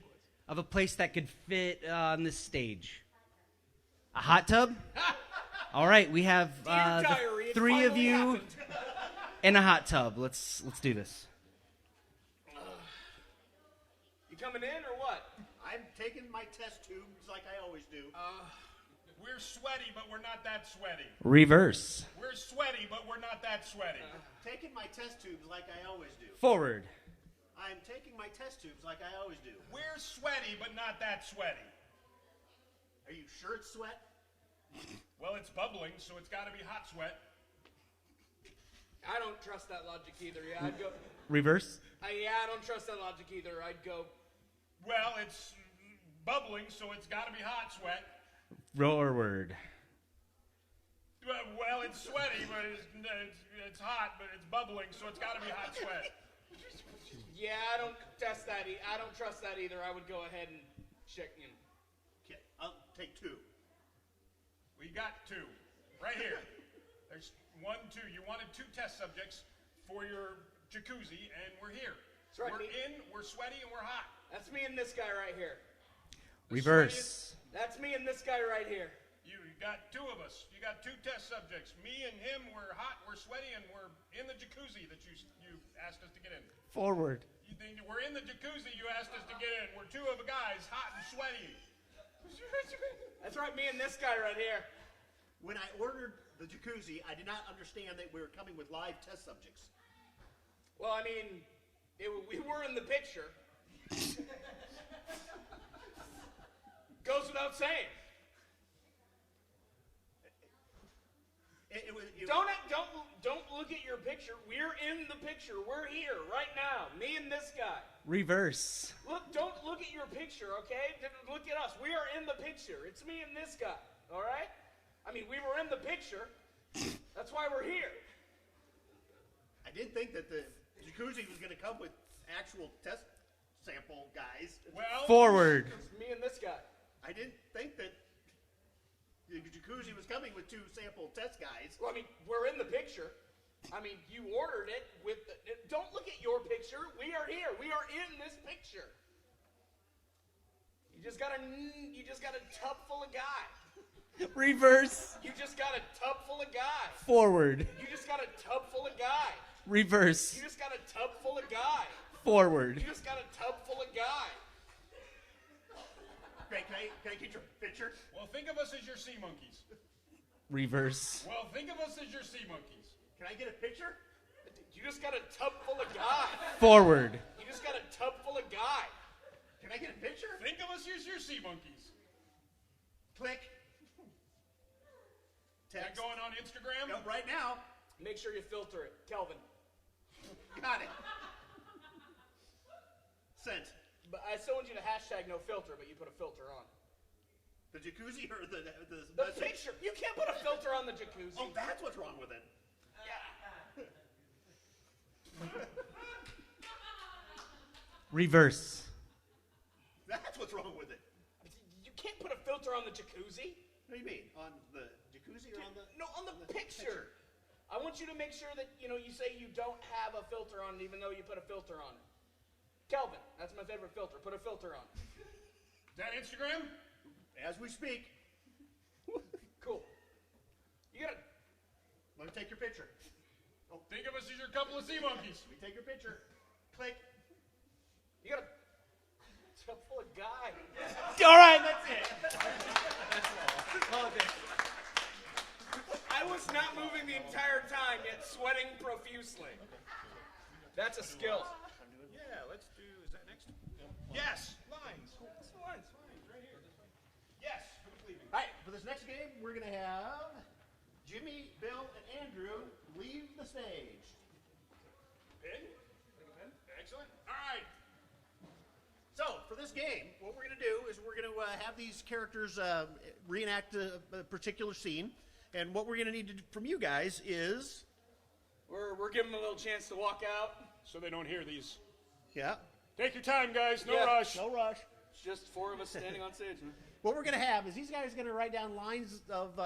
Speaker 6: of a place that could fit on this stage. A hot tub? All right, we have
Speaker 2: Dear
Speaker 6: the
Speaker 2: diary, it
Speaker 6: three of
Speaker 2: finally
Speaker 6: you
Speaker 2: happened.
Speaker 6: in a hot tub. Let's do this.
Speaker 2: You coming in or what?
Speaker 4: I'm taking my test tubes like I always do.
Speaker 1: We're sweaty, but we're not that sweaty.
Speaker 6: Reverse.
Speaker 1: We're sweaty, but we're not that sweaty.
Speaker 4: Taking my test tubes like I always do.
Speaker 6: Forward.
Speaker 4: I'm taking my test tubes like I always do.
Speaker 1: We're sweaty, but not that sweaty.
Speaker 4: Are you sure it's sweat?
Speaker 1: Well, it's bubbling, so it's got to be hot sweat.
Speaker 2: I don't trust that logic either. Yeah, I'd go.
Speaker 6: Reverse.
Speaker 2: I don't trust that logic either. I'd go.
Speaker 1: Well, it's bubbling, so it's got to be hot sweat.
Speaker 6: Forward.
Speaker 1: Well, it's sweaty, but it's hot, but it's bubbling, so it's got to be hot sweat.
Speaker 2: Yeah, I don't test that. I don't trust that either. I would go ahead and check him.
Speaker 4: Okay, I'll take two.
Speaker 1: We got two. Right here. There's 1, 2. You wanted 2 test subjects for your jacuzzi, and we're here.
Speaker 2: That's right,
Speaker 1: We're
Speaker 2: me-
Speaker 1: in, we're sweaty, and we're hot.
Speaker 2: That's me and this guy right here.
Speaker 6: Reverse.
Speaker 2: That's me and this guy right here.
Speaker 1: You got 2 of us. You got 2 test subjects. Me and him, we're hot, we're sweaty, and we're in the jacuzzi that you asked us to get in.
Speaker 6: Forward.
Speaker 1: You think we're in the jacuzzi you asked us to get in. We're 2 of the guys, hot and sweaty.
Speaker 2: That's right, me and this guy right here.
Speaker 4: When I ordered the jacuzzi, I did not understand that we were coming with live test subjects.
Speaker 2: Well, I mean, we were in the picture. Goes without saying. Don't look at your picture. We're in the picture. We're here right now. Me and this guy.
Speaker 6: Reverse.
Speaker 2: Don't look at your picture, okay? Look at us. We are in the picture. It's me and this guy. All right? I mean, we were in the picture. That's why we're here.
Speaker 4: I did think that the Jacuzzi was going to come with actual test sample guys.
Speaker 1: Well,
Speaker 6: Forward.
Speaker 2: It's me and this guy.
Speaker 4: I didn't think that the Jacuzzi was coming with 2 sample test guys.
Speaker 2: Well, I mean, we're in the picture. I mean, you ordered it with the, don't look at your picture. We are here. We are in this picture. You just got a tub full of guy.
Speaker 6: Reverse.
Speaker 2: You just got a tub full of guy.
Speaker 6: Forward.
Speaker 2: You just got a tub full of guy.
Speaker 6: Reverse.
Speaker 2: You just got a tub full of guy.
Speaker 6: Forward.
Speaker 2: You just got a tub full of guy.
Speaker 4: Great, can I get your picture?
Speaker 1: well, think of us as your sea monkeys.
Speaker 6: Reverse.
Speaker 1: Well, think of us as your sea monkeys.
Speaker 4: Can I get a picture?
Speaker 2: You just got a tub full of guy.
Speaker 6: Forward.
Speaker 2: You just got a tub full of guy.
Speaker 4: Can I get a picture?
Speaker 1: Think of us as your sea monkeys.
Speaker 4: Click.
Speaker 1: That
Speaker 4: Text.
Speaker 1: going on Instagram?
Speaker 4: Yep, right now.
Speaker 2: Make sure you filter it. Kelvin.
Speaker 4: Got it. Sent.
Speaker 2: But I still want you to hashtag no filter, but you put a filter on.
Speaker 4: The Jacuzzi or the
Speaker 2: The picture. You can't put a filter on the jacuzzi.
Speaker 4: Oh, that's what's wrong with it.
Speaker 6: Reverse.
Speaker 4: That's what's wrong with it.
Speaker 2: You can't put a filter on the jacuzzi.
Speaker 4: What do you mean? On the Jacuzzi or on the...
Speaker 2: No, on the picture. I want you to make sure that, you say you don't have a filter on it even though you put a filter on it. Kelvin, that's my favorite filter. Put a filter on.
Speaker 1: Is that Instagram?
Speaker 4: As we speak,
Speaker 2: Cool. You gotta...
Speaker 4: let me take your picture.
Speaker 1: Think of us as your couple of sea monkeys.
Speaker 4: Let me take your picture. Click.
Speaker 2: You gotta... Tub full of guy.
Speaker 6: All right, that's it.
Speaker 2: I was not moving the entire time, yet sweating profusely. That's a skill.
Speaker 1: Yeah, let's do, is that next? Yes, lines.
Speaker 2: Fine.
Speaker 1: Right here. Yes, completely.
Speaker 4: All right, for this next game, we're going to have Jimmy, Bill, and Andrew leave the stage.
Speaker 1: Pen? Excellent. All right.
Speaker 4: So, for this game, what we're going to do is we're going to have these characters reenact a particular scene. And what we're going to need from you guys is...
Speaker 2: We're giving them a little chance to walk out.
Speaker 1: So they don't hear these.
Speaker 4: Yeah.
Speaker 1: Take your time, guys. No
Speaker 2: Yeah.
Speaker 1: rush.
Speaker 4: No rush.
Speaker 2: It's just 4 of us standing on stage.
Speaker 4: What we're going to have is these guys are going to write down lines of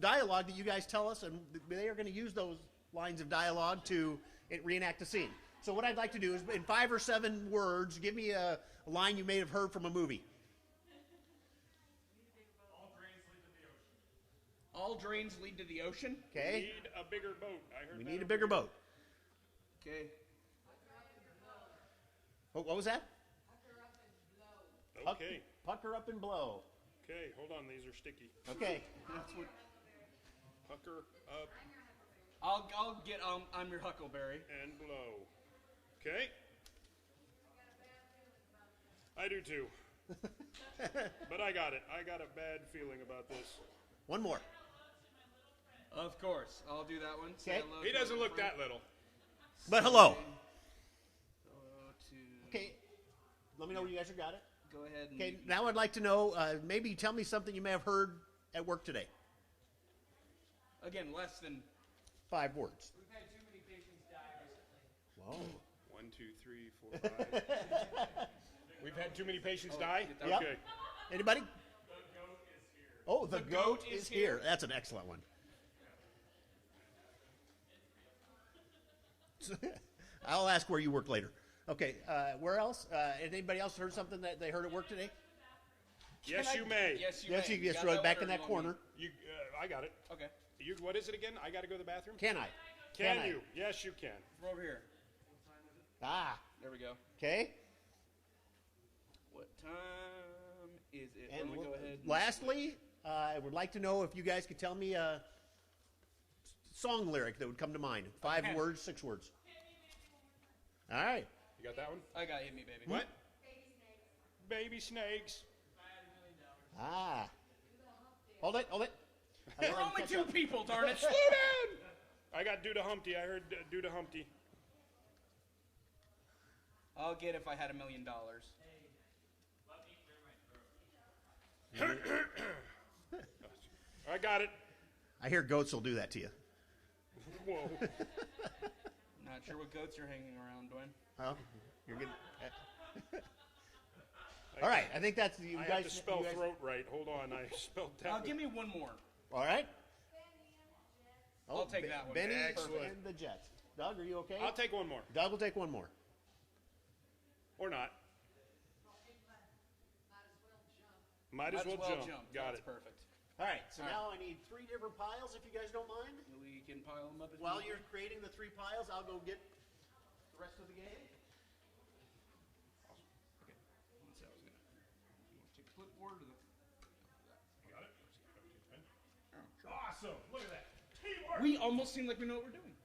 Speaker 4: dialogue that you guys tell us, and they are going to use those lines of dialogue to reenact a scene. So what I'd like to do is, in 5 or 7 words, give me a line you may have heard from a movie.
Speaker 2: All drains lead to the ocean.
Speaker 4: Okay?
Speaker 1: Need a bigger boat. I heard
Speaker 4: We
Speaker 1: that
Speaker 4: need a
Speaker 1: over
Speaker 4: bigger
Speaker 1: here.
Speaker 4: boat.
Speaker 2: Okay.
Speaker 4: What was that?
Speaker 1: Okay.
Speaker 4: Pucker up and blow.
Speaker 1: Okay, hold on. These are sticky.
Speaker 4: Okay.
Speaker 1: Pucker up
Speaker 2: I'll get I'm your Huckleberry.
Speaker 1: and blow. Okay. I do too. But I got it. I got a bad feeling about this.
Speaker 4: One more.
Speaker 2: Of course. I'll do that one. Say
Speaker 4: Okay.
Speaker 2: hello
Speaker 1: He
Speaker 2: to
Speaker 1: doesn't
Speaker 2: my
Speaker 1: look
Speaker 2: friend.
Speaker 1: that little.
Speaker 4: But hello.
Speaker 2: Hello to...
Speaker 4: Okay. Let me know when you guys have got it.
Speaker 2: Go ahead and...
Speaker 4: Okay. Now I'd like to know, maybe tell me something you may have heard at work today.
Speaker 2: Again, less than...
Speaker 4: 5 words.
Speaker 2: We've had too many patients die recently.
Speaker 4: Whoa.
Speaker 1: 1, 2, 3, 4, 5. We've had too many patients die?
Speaker 2: get that
Speaker 4: Yep.
Speaker 1: Okay.
Speaker 4: Anybody? Oh, the goat is here. That's an excellent one. I'll ask where you work later. Okay, where else? Anybody else heard something that they heard at work today?
Speaker 1: Yes, you may.
Speaker 2: Yes, you
Speaker 4: Yes,
Speaker 2: may.
Speaker 4: you just
Speaker 2: got
Speaker 4: right
Speaker 2: one
Speaker 4: back
Speaker 2: or
Speaker 4: in
Speaker 2: you
Speaker 4: that
Speaker 2: want
Speaker 4: corner.
Speaker 1: You, I got it.
Speaker 2: me? Okay.
Speaker 1: You, what is it again? I got to go to the bathroom?
Speaker 4: Can I?
Speaker 1: Can
Speaker 4: I?
Speaker 1: you? Yes, you can.
Speaker 2: From over here.
Speaker 4: Ah,
Speaker 2: There we go.
Speaker 4: okay.
Speaker 2: What time is it?
Speaker 4: And
Speaker 2: Why don't we go ahead and-
Speaker 4: lastly, I would like to know if you guys could tell me a song lyric that would come to mind. 5
Speaker 2: Okay.
Speaker 4: words, 6 words. All right.
Speaker 1: You got that one?
Speaker 2: I got Hit Me, Baby.
Speaker 1: What? Baby snakes.
Speaker 4: Ah. Hold it, hold it.
Speaker 2: We're only 2 people, darn it.
Speaker 1: Slow down! I got due to Humpty. I heard due to Humpty.
Speaker 2: I'll get if I had $1 million.
Speaker 1: I got it.
Speaker 4: I hear goats will do that to you.
Speaker 1: Whoa.
Speaker 2: Not sure what goats you're hanging around, Dwayne.
Speaker 4: Oh, you're getting. All right, I think that's you
Speaker 1: I
Speaker 4: guys.
Speaker 1: have to spell
Speaker 4: you guys-
Speaker 1: throat right. Hold on, I spelled that.
Speaker 2: Give me one more.
Speaker 4: All right. Oh,
Speaker 2: I'll take that one.
Speaker 4: Benny
Speaker 1: Excellent.
Speaker 4: and the Jets. Doug, are you okay?
Speaker 1: I'll take one more.
Speaker 4: Doug will take one more.
Speaker 1: Or not. Might as well jump. Got
Speaker 2: That's
Speaker 1: it.
Speaker 2: perfect.
Speaker 4: All right, so now I need 3 different piles, if you guys don't mind.
Speaker 2: We can pile them up.
Speaker 4: While you're creating the 3 piles, I'll go get the rest of the game.
Speaker 2: Okay. So I was gonna. You want to take a clipboard or the?
Speaker 1: Got it? Awesome. Look at that. Teamwork.
Speaker 2: We almost seem like we know what we're doing.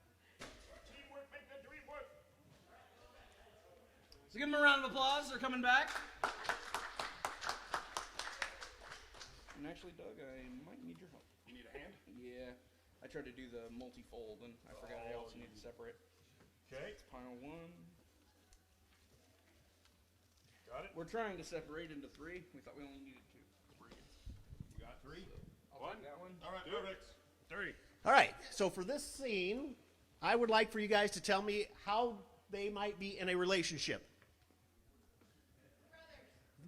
Speaker 1: Teamwork, make the dream work.
Speaker 2: So give them a round of applause. They're coming back. And actually, Doug, I might need your help.
Speaker 1: You need a hand?
Speaker 2: Yeah. I tried to do the multi-fold, and I forgot I also need to separate.
Speaker 1: Okay.
Speaker 2: Pile 1.
Speaker 1: Got it?
Speaker 2: We're trying to separate into 3. We thought we only needed 2. 3.
Speaker 1: You got 3?
Speaker 2: I'll take that one.
Speaker 1: All right, perfect. 3.
Speaker 4: All right, so for this scene, I would like for you guys to tell me how they might be in a relationship.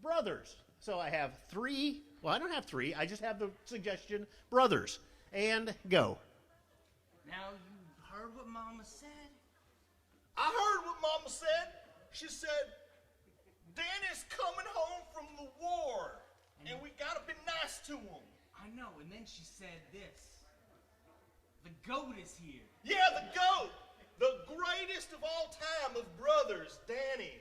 Speaker 4: Brothers. So I have 3. Well, I don't have 3. I just have the suggestion, brothers. And go.
Speaker 7: Now you heard what Mama said?
Speaker 3: I heard what Mama said. She said, Danny's coming home from the war, and we gotta be nice to him.
Speaker 7: I know, and then she said this. The goat is here.
Speaker 3: Yeah, the goat, the greatest of all time of brothers, Danny.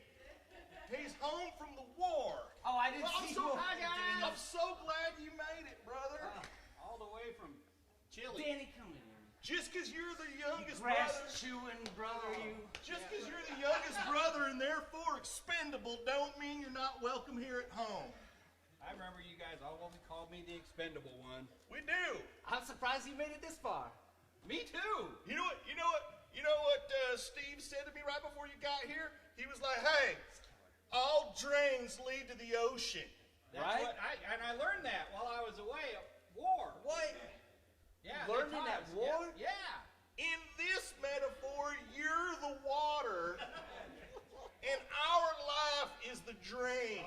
Speaker 3: He's home from the war.
Speaker 7: Oh, I didn't
Speaker 3: Well,
Speaker 7: see
Speaker 3: I'm so,
Speaker 7: you.
Speaker 3: I'm so glad you made it, brother.
Speaker 5: All the way from Chile.
Speaker 7: Danny, come in here.
Speaker 3: Just because you're the youngest
Speaker 7: Grass
Speaker 3: brother,
Speaker 7: chewing brother, you.
Speaker 3: just because you're the youngest brother and therefore expendable, don't mean you're not welcome here at home.
Speaker 5: I remember you guys always called me the expendable one.
Speaker 3: We do.
Speaker 7: I'm surprised you made it this far.
Speaker 5: Me too.
Speaker 3: You know what Steve said to me right before you got here? He was like, hey, all drains lead to the ocean.
Speaker 5: That's
Speaker 7: Right?
Speaker 5: what I learned that while I was away at war.
Speaker 7: What?
Speaker 5: Yeah.
Speaker 7: You learned
Speaker 5: they
Speaker 7: in
Speaker 5: taught
Speaker 7: that
Speaker 5: us.
Speaker 7: war?
Speaker 5: Yeah.
Speaker 3: In this metaphor, you're the water, and our life is the drain.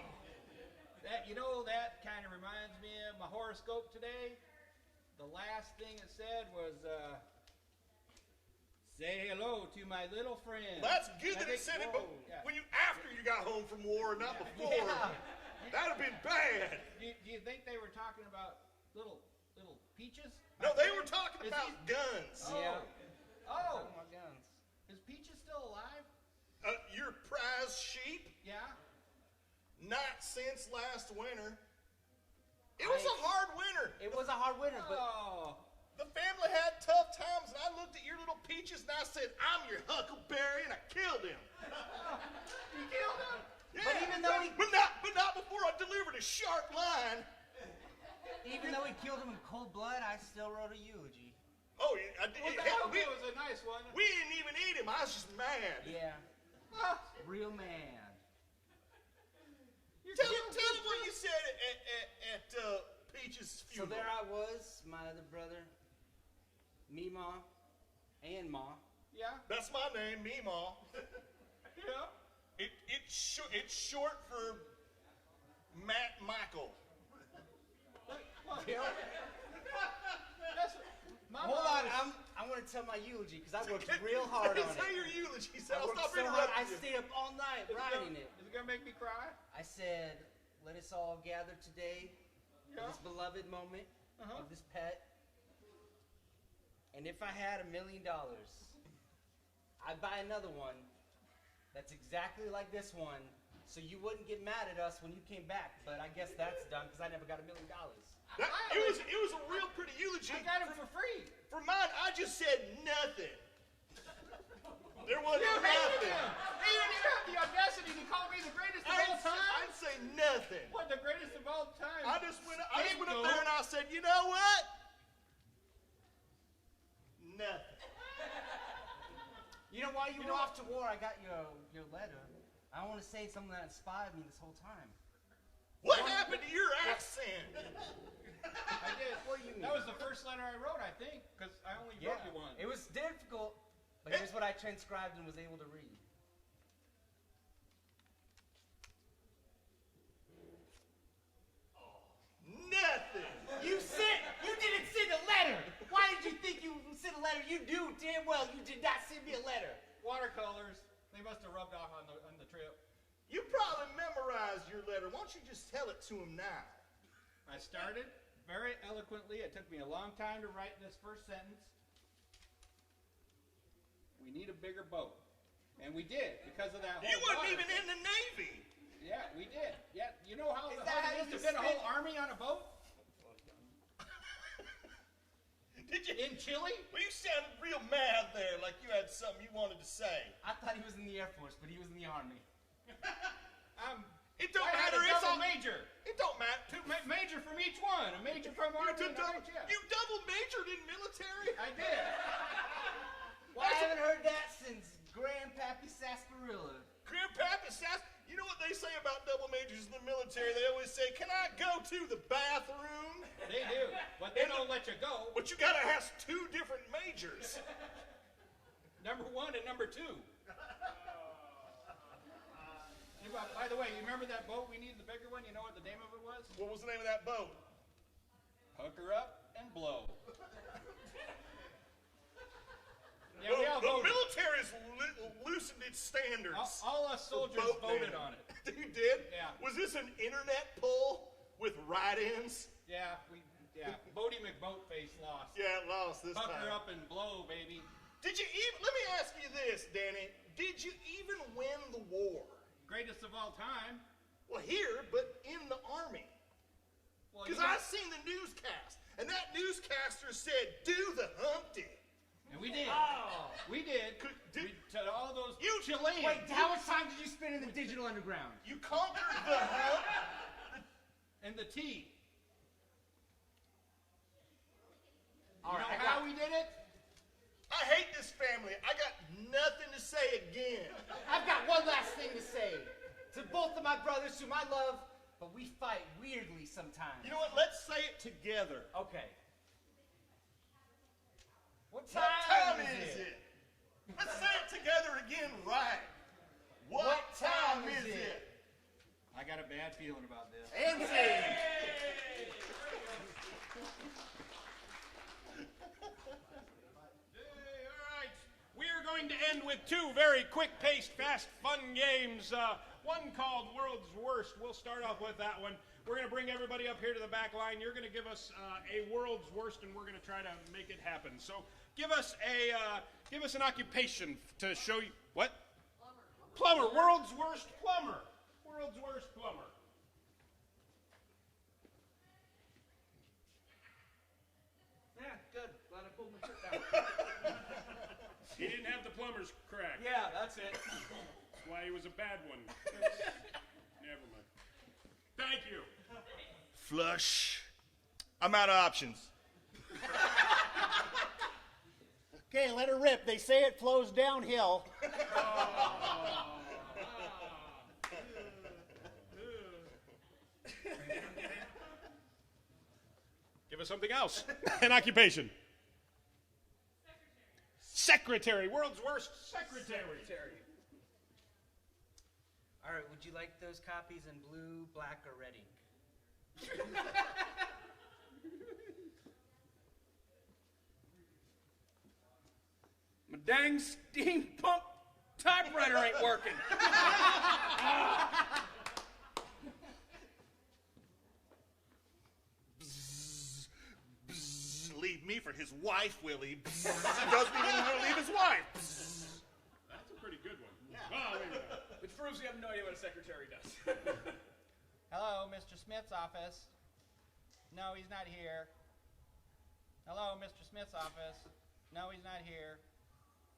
Speaker 5: That kind of reminds me of my horoscope today. The last thing it said was, say hello to my little friend.
Speaker 3: That's good that
Speaker 5: I
Speaker 3: it
Speaker 5: think-
Speaker 3: said it,
Speaker 5: whoa,
Speaker 3: but
Speaker 5: yeah.
Speaker 3: when you after you got home from war, not before,
Speaker 7: Yeah.
Speaker 3: that'd have been bad.
Speaker 5: Do you think they were talking about little Peaches?
Speaker 3: No, they were talking
Speaker 5: Is
Speaker 3: about
Speaker 5: he-
Speaker 3: guns.
Speaker 7: Yeah.
Speaker 5: Oh,
Speaker 7: my guns.
Speaker 5: is Peaches still alive?
Speaker 3: Your prize sheep,
Speaker 5: Yeah.
Speaker 3: not since last winter. It was a hard winter.
Speaker 7: It was a hard winter, but
Speaker 5: Oh,
Speaker 3: The family had tough times, and I looked at your little Peaches and I said, I'm your Huckleberry, and I killed him.
Speaker 5: you killed him.
Speaker 3: Yeah,
Speaker 7: But even though he-
Speaker 3: but not before I delivered a sharp line.
Speaker 7: even though he killed him in cold blood, I still wrote a eulogy.
Speaker 3: Oh, yeah, I did.
Speaker 5: Well, the
Speaker 3: Hell,
Speaker 5: hell, it was a nice one.
Speaker 3: we didn't even eat him. I was just mad.
Speaker 7: Yeah.
Speaker 5: Ah,
Speaker 7: Real man.
Speaker 3: Tell him what you said at Peaches'
Speaker 7: So
Speaker 3: funeral.
Speaker 7: there I was, my other brother, Meemaw, and Ma.
Speaker 5: Yeah.
Speaker 3: That's my name, Meemaw.
Speaker 5: Yeah.
Speaker 3: It's short for Matt Michael.
Speaker 5: That's, my
Speaker 7: Hold
Speaker 5: mom
Speaker 7: on,
Speaker 5: was-
Speaker 7: I want to tell my eulogy because I worked real hard on
Speaker 3: Say
Speaker 7: it.
Speaker 3: your eulogy.
Speaker 7: I
Speaker 3: I'll
Speaker 7: worked
Speaker 3: stop
Speaker 7: so hard, I
Speaker 3: interrupting you.
Speaker 7: stayed up all night writing it.
Speaker 5: Is it gonna make me cry?
Speaker 7: I said, let us all gather today for
Speaker 5: Yeah.
Speaker 7: this beloved moment
Speaker 5: Uh-huh.
Speaker 7: of this pet. And if I had $1 million, I'd buy another one that's exactly like this one, so you wouldn't get mad at us when you came back. But I guess that's done because I never got $1 million.
Speaker 3: It was a real pretty eulogy.
Speaker 5: I got him for free.
Speaker 3: For mine, I just said nothing. There wasn't
Speaker 5: You hated
Speaker 3: nothing.
Speaker 5: him. He didn't even have the audacity to call me the greatest of all time.
Speaker 3: I'd say nothing.
Speaker 5: What, the greatest of all time?
Speaker 3: I just went up
Speaker 5: Scapegoat.
Speaker 3: there and I said, you know what? Nothing.
Speaker 7: You know, while you were off to war, I got your letter. I want to say something that inspired me this whole time.
Speaker 3: What happened to your accent?
Speaker 5: I did.
Speaker 7: What do you mean?
Speaker 5: That was the first letter I wrote, I think, because I only wrote you one.
Speaker 7: It was difficult. But here's what I transcribed and was able to read.
Speaker 3: Nothing.
Speaker 7: You didn't send a letter. Why did you think you sent a letter? You knew damn well you did not send me a letter.
Speaker 5: Watercolors. They must have rubbed off on the trip.
Speaker 3: You probably memorized your letter. Why don't you just tell it to him now?
Speaker 5: I started very eloquently. It took me a long time to write this first sentence. We need a bigger boat. And we did, because of that whole
Speaker 3: You weren't
Speaker 5: water
Speaker 3: even
Speaker 5: thing.
Speaker 3: in the Navy.
Speaker 5: Yeah, we did. Yeah, you know how
Speaker 7: Is
Speaker 5: hard
Speaker 7: that how
Speaker 5: it is
Speaker 7: you
Speaker 5: to fit a
Speaker 7: spent-
Speaker 5: whole army on a boat?
Speaker 3: Did you?
Speaker 5: In Chile?
Speaker 3: Well, you sounded real mad there, like you had something you wanted to say.
Speaker 7: I thought he was in the Air Force, but he was in the Army.
Speaker 3: It don't
Speaker 5: I had
Speaker 3: matter.
Speaker 5: a
Speaker 3: It's
Speaker 5: double
Speaker 3: all
Speaker 5: major.
Speaker 3: It don't matter.
Speaker 5: Two major from each one. A major from Army and a major.
Speaker 3: You double majored in military?
Speaker 5: I did.
Speaker 7: Well, I haven't heard that since Grandpappy Sarsaparilla.
Speaker 3: Grandpappy Sass, you know what they say about double majors in the military? They always say, "Can I go to the bathroom?"
Speaker 5: They do. But they don't let you go.
Speaker 3: But you gotta have two different majors.
Speaker 5: Number 1 and number 2. By the way, you remember that boat we needed, the bigger one? You know what the name of it was?
Speaker 3: What was the name of that boat?
Speaker 5: Pucker up and blow. Yeah,
Speaker 3: Well,
Speaker 5: we all
Speaker 3: the
Speaker 5: voted.
Speaker 3: military's loosened its standards.
Speaker 5: All us soldiers
Speaker 3: Boat
Speaker 5: voted
Speaker 3: naming.
Speaker 5: on it.
Speaker 3: You did?
Speaker 5: Yeah.
Speaker 3: Was this an internet poll with write-ins?
Speaker 5: Yeah, Bodie McBoatface lost.
Speaker 3: Yeah, it lost this
Speaker 5: Pucker
Speaker 3: time.
Speaker 5: up and blow, baby.
Speaker 3: Did you even? Let me ask you this, Danny. Did you even win the war?
Speaker 5: Greatest of all time.
Speaker 3: Well, here, but in the Army.
Speaker 5: Well,
Speaker 3: Because
Speaker 5: you know-
Speaker 3: I seen the newscast, and that newscaster said, "Do the Humpty."
Speaker 5: And we did.
Speaker 7: Oh.
Speaker 5: We did. To all those
Speaker 3: You-
Speaker 5: Chileans.
Speaker 7: Wait, how much time did you spend in the digital underground?
Speaker 3: You conquered the hump.
Speaker 5: And the T.
Speaker 7: All
Speaker 5: You
Speaker 7: right,
Speaker 5: know
Speaker 7: I
Speaker 5: how
Speaker 7: got,
Speaker 5: we did it?
Speaker 3: I hate this family. I got nothing to say again.
Speaker 7: I've got one last thing to say. To both of my brothers whom I love, but we fight weirdly sometimes.
Speaker 3: You know what? Let's say it together.
Speaker 7: Okay. What
Speaker 3: What time is it? Let's say it together again, right? What time is it?
Speaker 5: I got a bad feeling about this.
Speaker 3: And sing.
Speaker 1: All right. We are going to end with 2 very quick-paced, fast, fun games. One called World's Worst. We'll start off with that one. We're going to bring everybody up here to the back line. You're going to give us a world's worst, and we're going to try to make it happen. So give us an occupation to show you. What? Plumber. World's worst plumber. World's worst plumber.
Speaker 7: Yeah, good. Glad I pulled my shirt down.
Speaker 1: He didn't have the plumber's crack.
Speaker 7: Yeah, that's it.
Speaker 1: That's why he was a bad one. Never mind. Thank you.
Speaker 3: Flush. I'm out of options.
Speaker 4: Okay, let her rip. They say it flows downhill.
Speaker 1: Give us something else. An occupation. Secretary. World's worst secretary.
Speaker 7: All right, would you like those copies in blue, black, or red ink?
Speaker 5: My dang steampunk typewriter ain't working.
Speaker 3: Leave me for his wife, Willie. He doesn't even want to leave his wife.
Speaker 1: That's a pretty good one. Well, there you go.
Speaker 2: Which proves you have no idea what a secretary does.
Speaker 5: Hello, Mr. Smith's office. No, he's not here. Hello, Mr. Smith's office. No, he's not here.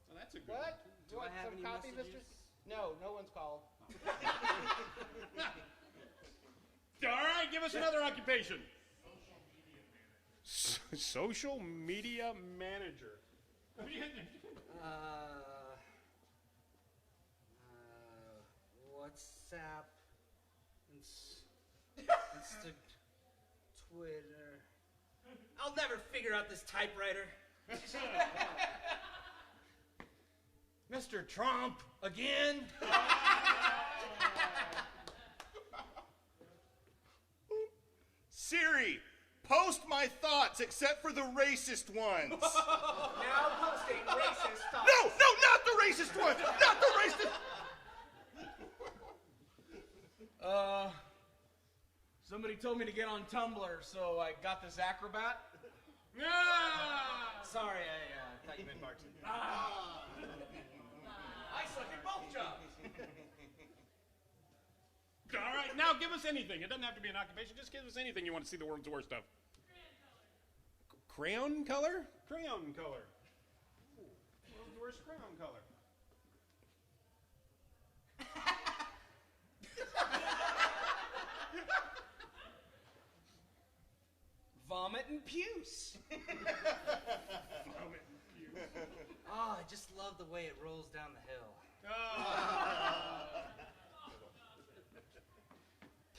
Speaker 1: Well, that's a good
Speaker 5: What?
Speaker 1: one.
Speaker 5: Do you want
Speaker 7: I have
Speaker 5: some
Speaker 7: any
Speaker 5: coffee,
Speaker 7: messages?
Speaker 5: Mr. No, no one's called.
Speaker 1: All right, give us another occupation. Social media manager.
Speaker 7: WhatsApp, Twitter. I'll never figure out this typewriter.
Speaker 8: Mr. Trump, again?
Speaker 3: Siri, post my thoughts except for the racist ones.
Speaker 2: Now posting racist stuff.
Speaker 3: No, not the racist ones. Not the racist.
Speaker 2: Somebody told me to get on Tumblr, so I got this acrobat.
Speaker 7: Sorry, I thought you meant bartender.
Speaker 2: I suck at both jobs.
Speaker 1: All right, now give us anything. It doesn't have to be an occupation. Just give us anything you want to see the world's worst of. Crayon color? Crayon color. Ooh, world's worst crayon color.
Speaker 2: Vomit and puce.
Speaker 7: Oh, I just love the way it rolls down the hill.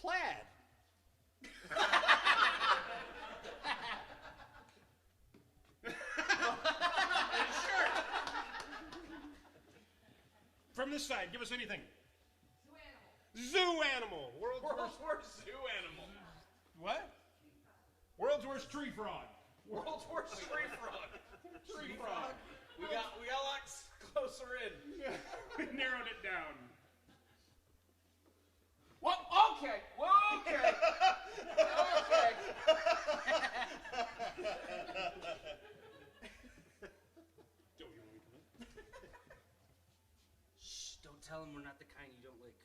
Speaker 1: Plaid. From this side, give us anything. Zoo animal. World's worst zoo animal. What? World's worst tree frog.
Speaker 2: World's worst tree frog.
Speaker 1: Tree frog.
Speaker 2: We got a lot closer in.
Speaker 1: We narrowed it down.
Speaker 2: What? Okay. Okay. Okay.
Speaker 7: Shh, don't tell him we're not the kind you don't lick.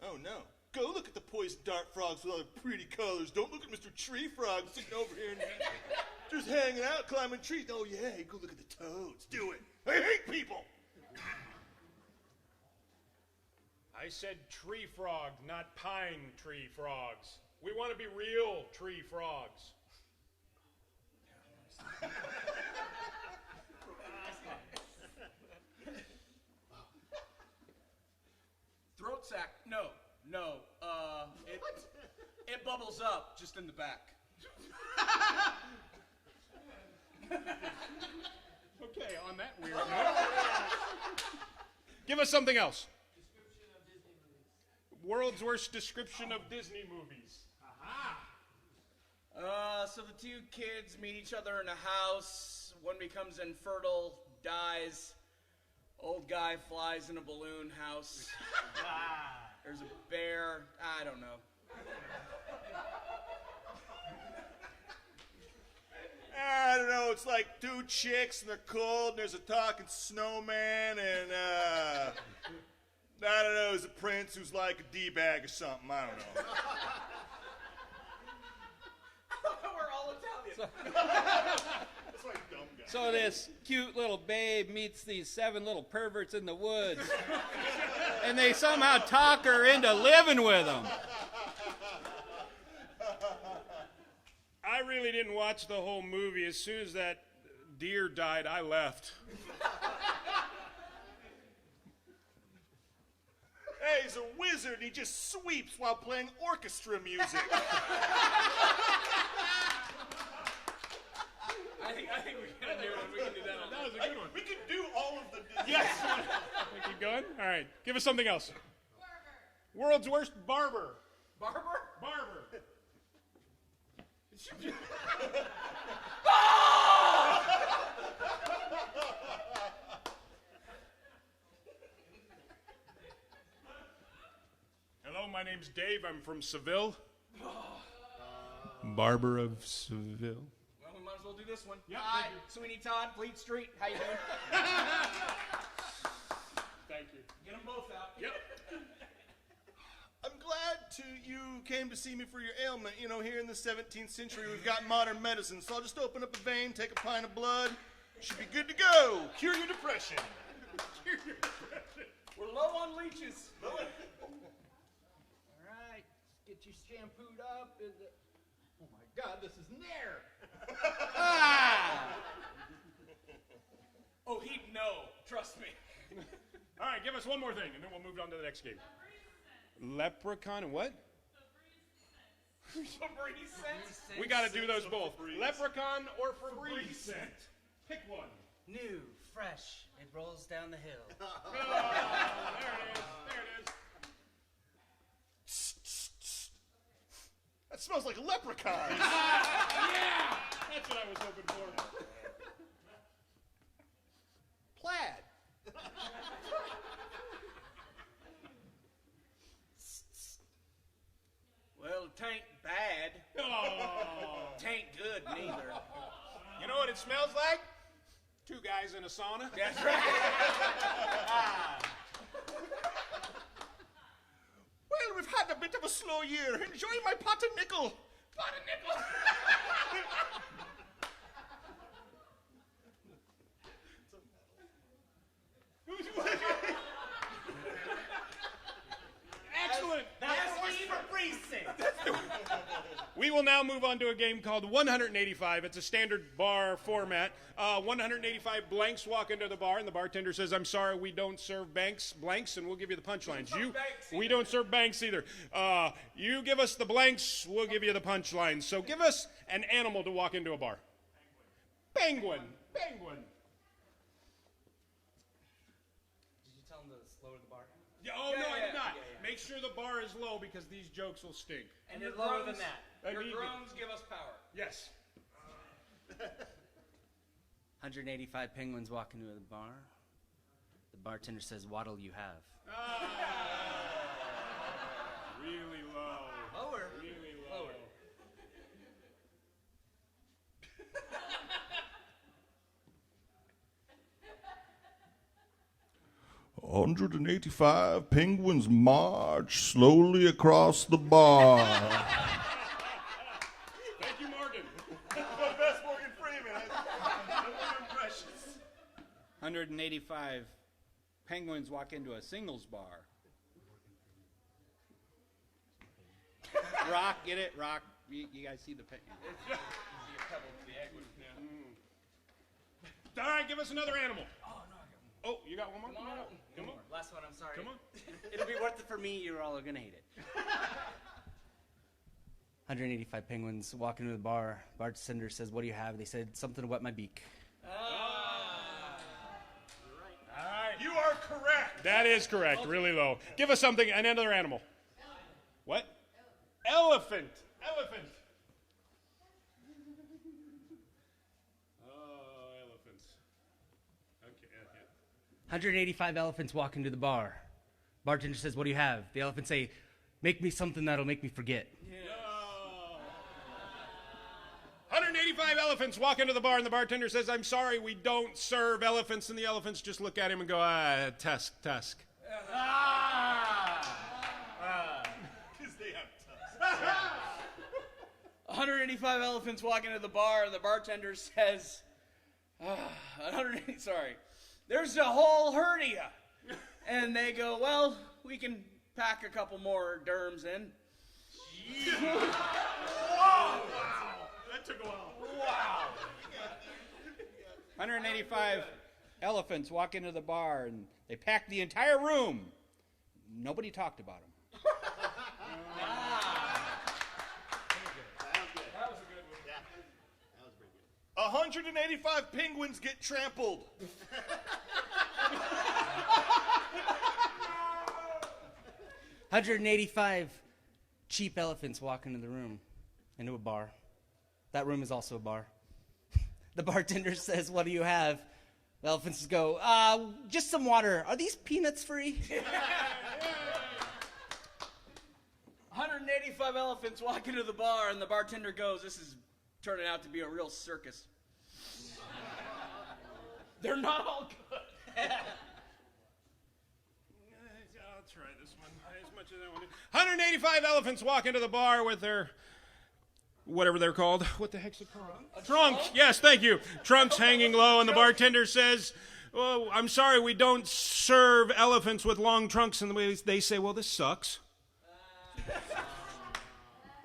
Speaker 3: Oh no. Go look at the poison dart frogs with all their pretty colors. Don't look at Mr. Tree Frog sitting over here and just hanging out, climbing trees. Oh yeah, go look at the toads. Do it. I hate people.
Speaker 1: I said tree frog, not pine tree frogs. We want to be real tree frogs.
Speaker 2: Throat sack. No. It bubbles up just in the back.
Speaker 1: Okay, on that weird note. Give us something else. World's worst description of Disney movies.
Speaker 2: So the two kids meet each other in a house. One becomes infertile, dies. Old guy flies in a balloon house. There's a bear. I don't know.
Speaker 3: I don't know. It's like two chicks and they're cold and there's a talking snowman and I don't know. There's a prince who's like a D-bag or something. I don't know.
Speaker 2: We're all Italian.
Speaker 3: That's like dumb guy.
Speaker 5: So this cute little babe meets these 7 little perverts in the woods. And they somehow talk her into living with them.
Speaker 1: I really didn't watch the whole movie. As soon as that deer died, I left.
Speaker 3: Hey, he's a wizard and he just sweeps while playing orchestra music.
Speaker 2: I think we got a new one. We can do that.
Speaker 1: That was a good one.
Speaker 3: We could do all of the Disney.
Speaker 1: Yes. We keep going? All right. Give us something else. World's worst barber.
Speaker 2: Barber?
Speaker 1: Barber. Hello, my name's Dave. I'm from Seville. Barber of Seville.
Speaker 2: Well, we might as well do this one.
Speaker 1: Yep,
Speaker 2: Hi,
Speaker 1: thank you.
Speaker 2: Sweeney Todd, Fleet Street. How you doing?
Speaker 1: Thank you.
Speaker 2: Get them both out.
Speaker 1: Yep.
Speaker 3: I'm glad you came to see me for your ailment. You know, here in the 17th century, we've got modern medicine. So I'll just open up a vein, take a pint of blood. Should be good to go. Cure your depression.
Speaker 2: We're low on leeches.
Speaker 5: All right, get you shampooed up. Oh my God, this is Nair.
Speaker 2: Oh, he'd know. Trust me.
Speaker 1: All right, give us one more thing, and then we'll move on to the next game. Leprechaun and what?
Speaker 2: Febreze scent?
Speaker 1: We got to do those both. Leprechaun or Febreze scent. Pick one.
Speaker 7: New, fresh, it rolls down the hill.
Speaker 1: Oh, there it is. There it is.
Speaker 3: That smells like a leprechaun.
Speaker 1: Yeah! That's what I was hoping for.
Speaker 4: Plaid.
Speaker 2: Well, tain't bad.
Speaker 1: Oh.
Speaker 2: Tain't good neither.
Speaker 1: You know what it smells like? Two guys in a sauna.
Speaker 2: That's right.
Speaker 3: Well, we've had a bit of a slow year. Enjoy my pot of nickel.
Speaker 2: Pot of nickel.
Speaker 1: Excellent.
Speaker 7: That's Febreze scent.
Speaker 1: We will now move on to a game called 185. It's a standard bar format. 185 blanks walk into the bar, and the bartender says, "I'm sorry, we don't serve blanks, and we'll give you the punchlines." We don't serve banks either. You give us the blanks, we'll give you the punchlines. So give us an animal to walk into a bar. Penguin. Penguin.
Speaker 7: Did you tell him to lower the bar?
Speaker 1: Yeah, oh, no, I did not. Make sure the bar is low because these jokes will stink.
Speaker 7: And it's lower than that.
Speaker 2: Your drones give us power.
Speaker 1: Yes.
Speaker 6: 185 penguins walk into the bar. The bartender says, "What'll you have?"
Speaker 1: Really low.
Speaker 7: Lower.
Speaker 1: Really low.
Speaker 7: Lower.
Speaker 3: "185 penguins march slowly across the bar."
Speaker 1: Thank you, Morgan.
Speaker 3: That's my best Morgan Freeman. Impressions.
Speaker 5: 185 penguins walk into a singles bar. Rock, get it? Rock. You guys see the penguin?
Speaker 1: All right, give us another animal. Oh, you got one more? Come on.
Speaker 7: Last one, I'm sorry.
Speaker 1: Come on.
Speaker 6: It'll be worth it for me. You're all gonna hate it. 185 penguins walk into the bar. Bartender says, "What do you have?" They said, "Something to wet my beak."
Speaker 1: All right. You are correct. That is correct. Really low. Give us something, another animal. What? Elephant. Elephant. Oh, elephants. Okay.
Speaker 6: 185 elephants walk into the bar. Bartender says, "What do you have?" The elephants say, "Make me something that'll make me forget."
Speaker 1: 185 elephants walk into the bar, and the bartender says, "I'm sorry, we don't serve elephants." And the elephants just look at him and go, tusk.
Speaker 3: Because they have tusks.
Speaker 2: 185 elephants walk into the bar, and the bartender says, "There's a whole herd of you." And they go, "Well, we can pack a couple more derms in."
Speaker 3: Whoa! Wow! That took a while.
Speaker 2: Wow.
Speaker 5: 185 elephants walk into the bar and they pack the entire room. Nobody talked about them.
Speaker 3: 185 penguins get trampled.
Speaker 6: 185 cheap elephants walk into the room, into a bar. That room is also a bar. The bartender says, "What do you have?" The elephants go, "Just some water. Are these peanuts free?"
Speaker 2: 185 elephants walk into the bar, and the bartender goes, "This is turning out to be a real circus." They're not all good.
Speaker 1: I'll try this one as much as I want to. 185 elephants walk into the bar with their, whatever they're called. What the heck's it called? A trunk. Yes, thank you. Trunks hanging low, and the bartender says, "Oh, I'm sorry, we don't serve elephants with long trunks." And they say, "Well, this sucks."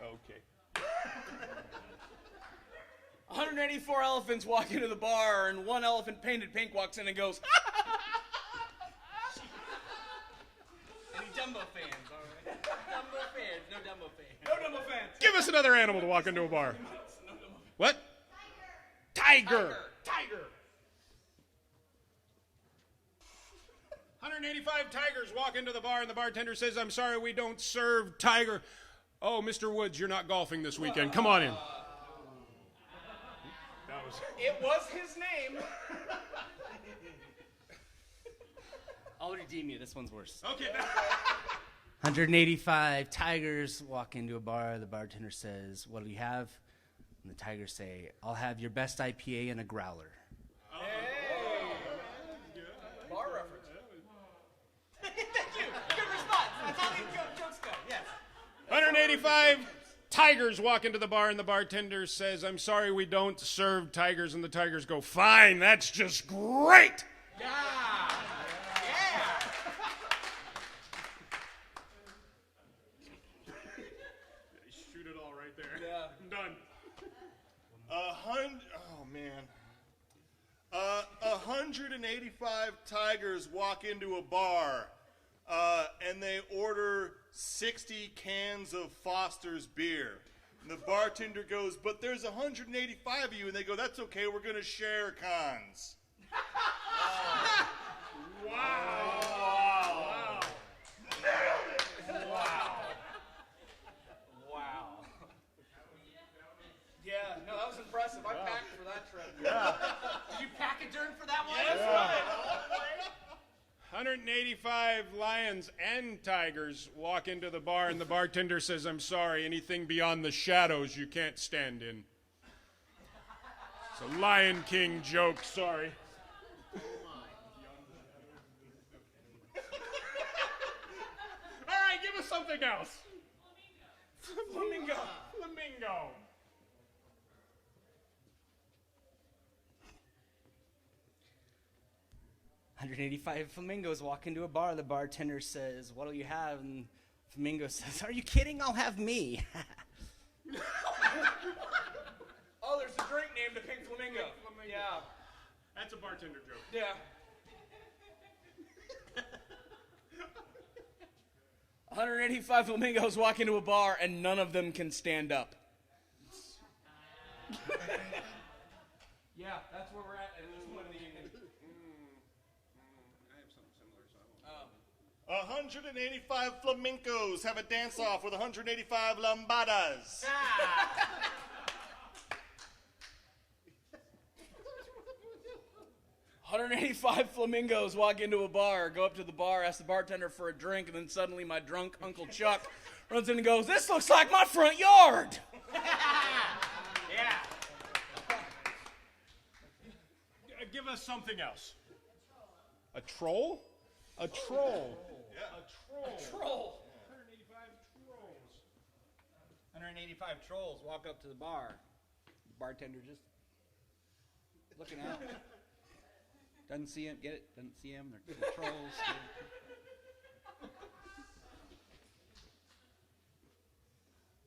Speaker 1: Okay.
Speaker 2: 184 elephants walk into the bar, and one elephant painted pink walks in and goes,
Speaker 7: Any Dumbo fans, all right? Dumbo fans. No Dumbo fans.
Speaker 2: No Dumbo fans.
Speaker 1: Give us another animal to walk into a bar. What? Tiger.
Speaker 2: Tiger.
Speaker 1: 185 tigers walk into the bar, and the bartender says, "I'm sorry, we don't serve tiger." "Oh, Mr. Woods, you're not golfing this weekend. Come on in."
Speaker 2: It was his name.
Speaker 6: I'll redeem you. This one's worse.
Speaker 1: Okay.
Speaker 6: 185 tigers walk into a bar. The bartender says, "What do you have?" And the tigers say, "I'll have your best IPA and a growler."
Speaker 2: Bar reference. Thank you. Good response. That's how these jokes go. Yes.
Speaker 1: 185 tigers walk into the bar, and the bartender says, "I'm sorry, we don't serve tigers." And the tigers go, "Fine, that's just great."
Speaker 2: Yeah.
Speaker 1: Shoot it all right there.
Speaker 2: Yeah.
Speaker 1: I'm done.
Speaker 3: 185 tigers walk into a bar, and they order 60 cans of Foster's beer. And the bartender goes, "But there's 185 of you," and they go, "That's okay, we're gonna share cans."
Speaker 2: Wow. Yeah, no, that was impressive. I packed for that trip. Yeah. Did you pack a dern for that one? That's right.
Speaker 1: 185 lions and tigers walk into the bar, and the bartender says, "I'm sorry, anything beyond the shadows you can't stand in." It's a Lion King joke, sorry. All right, give us something else.
Speaker 2: Flamingo.
Speaker 1: Flamingo.
Speaker 6: $185 flamingos walk into a bar. The bartender says, "What'll you have?" And Flamingo says, "Are you kidding? I'll have me."
Speaker 2: Oh, there's a drink named a pink flamingo. Yeah.
Speaker 1: That's a bartender joke.
Speaker 2: Yeah. 185 flamingos walk into a bar and none of them can stand up. Yeah, that's where we're at this point in the evening.
Speaker 1: I have something similar, so I won't.
Speaker 3: 185 flamencos have a dance-off with 185 lambadas.
Speaker 2: 185 flamingos walk into a bar, go up to the bar, ask the bartender for a drink, and then suddenly my drunk Uncle Chuck runs in and goes, "This looks like my front yard."
Speaker 7: Yeah.
Speaker 1: Give us something else. A troll? A troll.
Speaker 3: Yeah.
Speaker 1: A troll.
Speaker 2: Troll.
Speaker 1: 185 trolls.
Speaker 5: 185 trolls walk up to the bar. The bartender just looking out. Doesn't see him. Get it? Doesn't see him. They're trolls.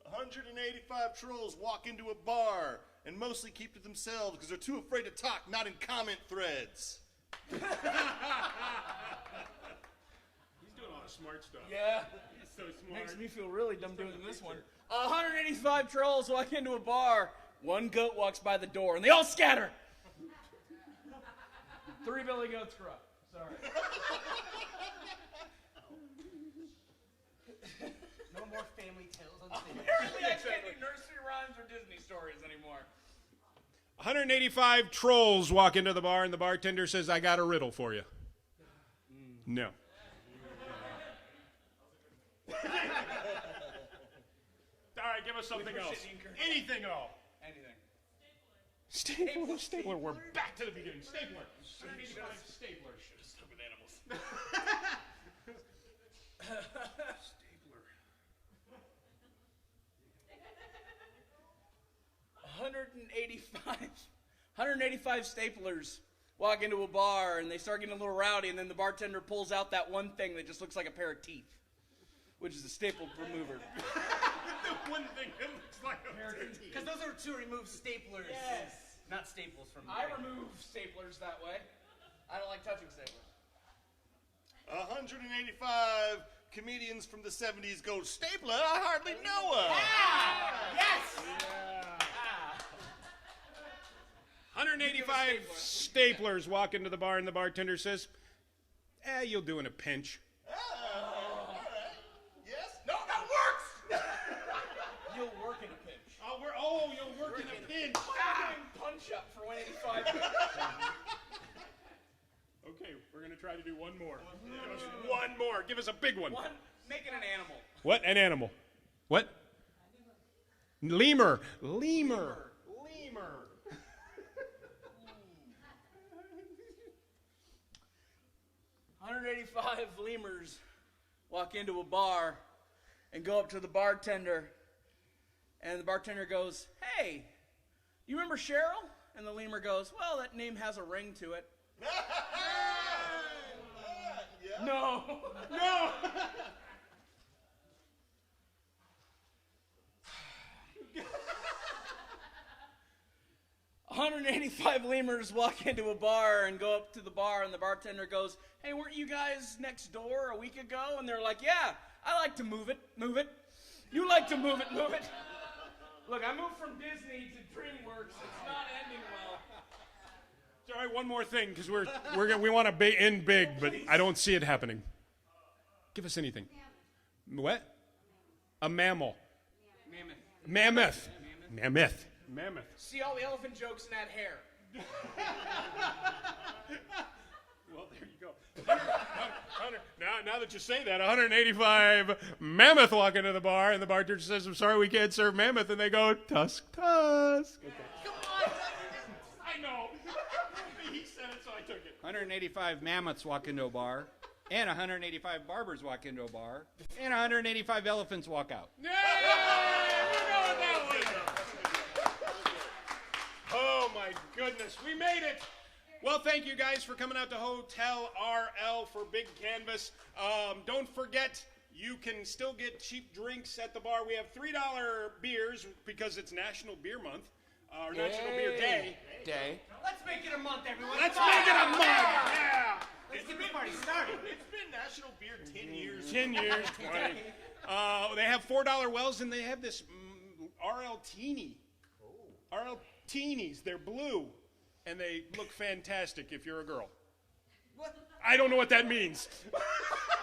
Speaker 3: 185 trolls walk into a bar and mostly keep to themselves because they're too afraid to talk, not in comment threads.
Speaker 1: He's doing a lot of smart stuff.
Speaker 2: Yeah.
Speaker 1: He's so smart.
Speaker 2: Makes me feel really dumb doing this one. 185 trolls walk into a bar. One goat walks by the door, and they all scatter. 3 billy goats grow up. Sorry.
Speaker 7: No more family tales on stage.
Speaker 2: Apparently I can't do nursery rhymes or Disney stories anymore.
Speaker 1: 185 trolls walk into the bar, and the bartender says, "I got a riddle for you." No. All right, give us something else. Anything at all.
Speaker 2: Anything.
Speaker 1: Stapler. We're back to the beginning. Stapler. 185 staplers.
Speaker 2: Stupid animals.
Speaker 1: Stapler.
Speaker 2: 185 staplers walk into a bar and they start getting a little rowdy, and then the bartender pulls out that one thing that just looks like a pair of teeth, which is a staple remover.
Speaker 1: The one thing that looks like a
Speaker 7: Because those are to remove staplers.
Speaker 2: Yes.
Speaker 7: Not staples from
Speaker 2: I remove staplers that way. I don't like touching staplers.
Speaker 3: 185 comedians from the 70s go, Stapler, I hardly know her.
Speaker 2: Yes!
Speaker 1: 185 staplers walk into the bar, and the bartender says, you'll do in a pinch.
Speaker 3: All right. Yes? No, that works!
Speaker 2: You'll work in a pinch.
Speaker 1: You'll work in a pinch.
Speaker 2: Punch up for 185.
Speaker 1: Okay, we're going to try to do one more. Give us one more. Give us a big one.
Speaker 2: Make it an animal.
Speaker 1: What? An animal. What? Lemur.
Speaker 2: 185 lemurs walk into a bar and go up to the bartender, and the bartender goes, "Hey, you remember Cheryl?" And the lemur goes, "Well, that name has a ring to it."
Speaker 3: Yeah.
Speaker 2: No. 185 lemurs walk into a bar and go up to the bar, and the bartender goes, "Hey, weren't you guys next door a week ago?" And they're like, "Yeah, I like to move it. You like to move it. Look, I moved from Disney to DreamWorks. It's not ending well."
Speaker 1: All right, one more thing, because we want to end big, but I don't see it happening. Give us anything. What? A mammal. Mammoth.
Speaker 2: See all the elephant jokes in that hair.
Speaker 1: Well, there you go. Now that you say that, 185 mammoth walk into the bar, and the bartender says, "I'm sorry, we can't serve mammoth," and they go, "Tusk." Okay.
Speaker 2: Come on.
Speaker 1: I know. He said it, so I took it.
Speaker 5: 185 mammoths walk into a bar, and 185 barbers walk into a bar, and 185 elephants walk out.
Speaker 1: Yeah! We know what that was. Oh, my goodness. We made it. Well, thank you guys for coming out to Hotel RL for Big Canvas. Don't forget, you can still get cheap drinks at the bar. We have $3 beers because it's National Beer Month, or National Beer Day.
Speaker 6: Let's make it a month, everyone.
Speaker 1: Let's make it a month. Yeah.
Speaker 6: Let's get this party started.
Speaker 3: It's been National Beer 10 years.
Speaker 1: 10 years, 20. They have $4 wells, and they have this RL Teeny. RL Teenies. They're blue, and they look fantastic if you're a girl.
Speaker 6: What?
Speaker 1: I don't know what that means.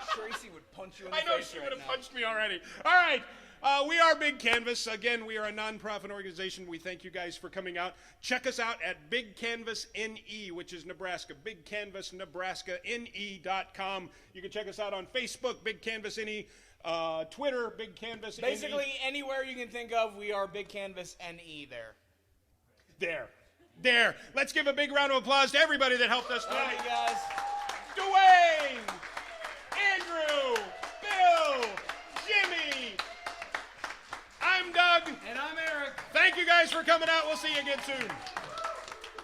Speaker 2: Tracy would punch you in the
Speaker 1: I know
Speaker 2: face
Speaker 1: she
Speaker 2: right
Speaker 1: would have
Speaker 2: now.
Speaker 1: punched me already. All right. We are Big Canvas. Again, we are a nonprofit organization. We thank you guys for coming out. Check us out at Big Canvas NE, which is Nebraska. Big Canvas Nebraska NE.com. You can check us out on Facebook, Big Canvas NE. Twitter, Big Canvas NE.
Speaker 2: Basically, anywhere you can think of, we are Big Canvas NE there.
Speaker 1: There. Let's give a big round of applause to everybody that helped us tonight.
Speaker 2: Thank you, guys.
Speaker 1: Dwayne, Andrew, Bill, Jimmy. I'm Doug.
Speaker 6: And I'm Eric.
Speaker 1: Thank you guys for coming out. We'll see you again soon.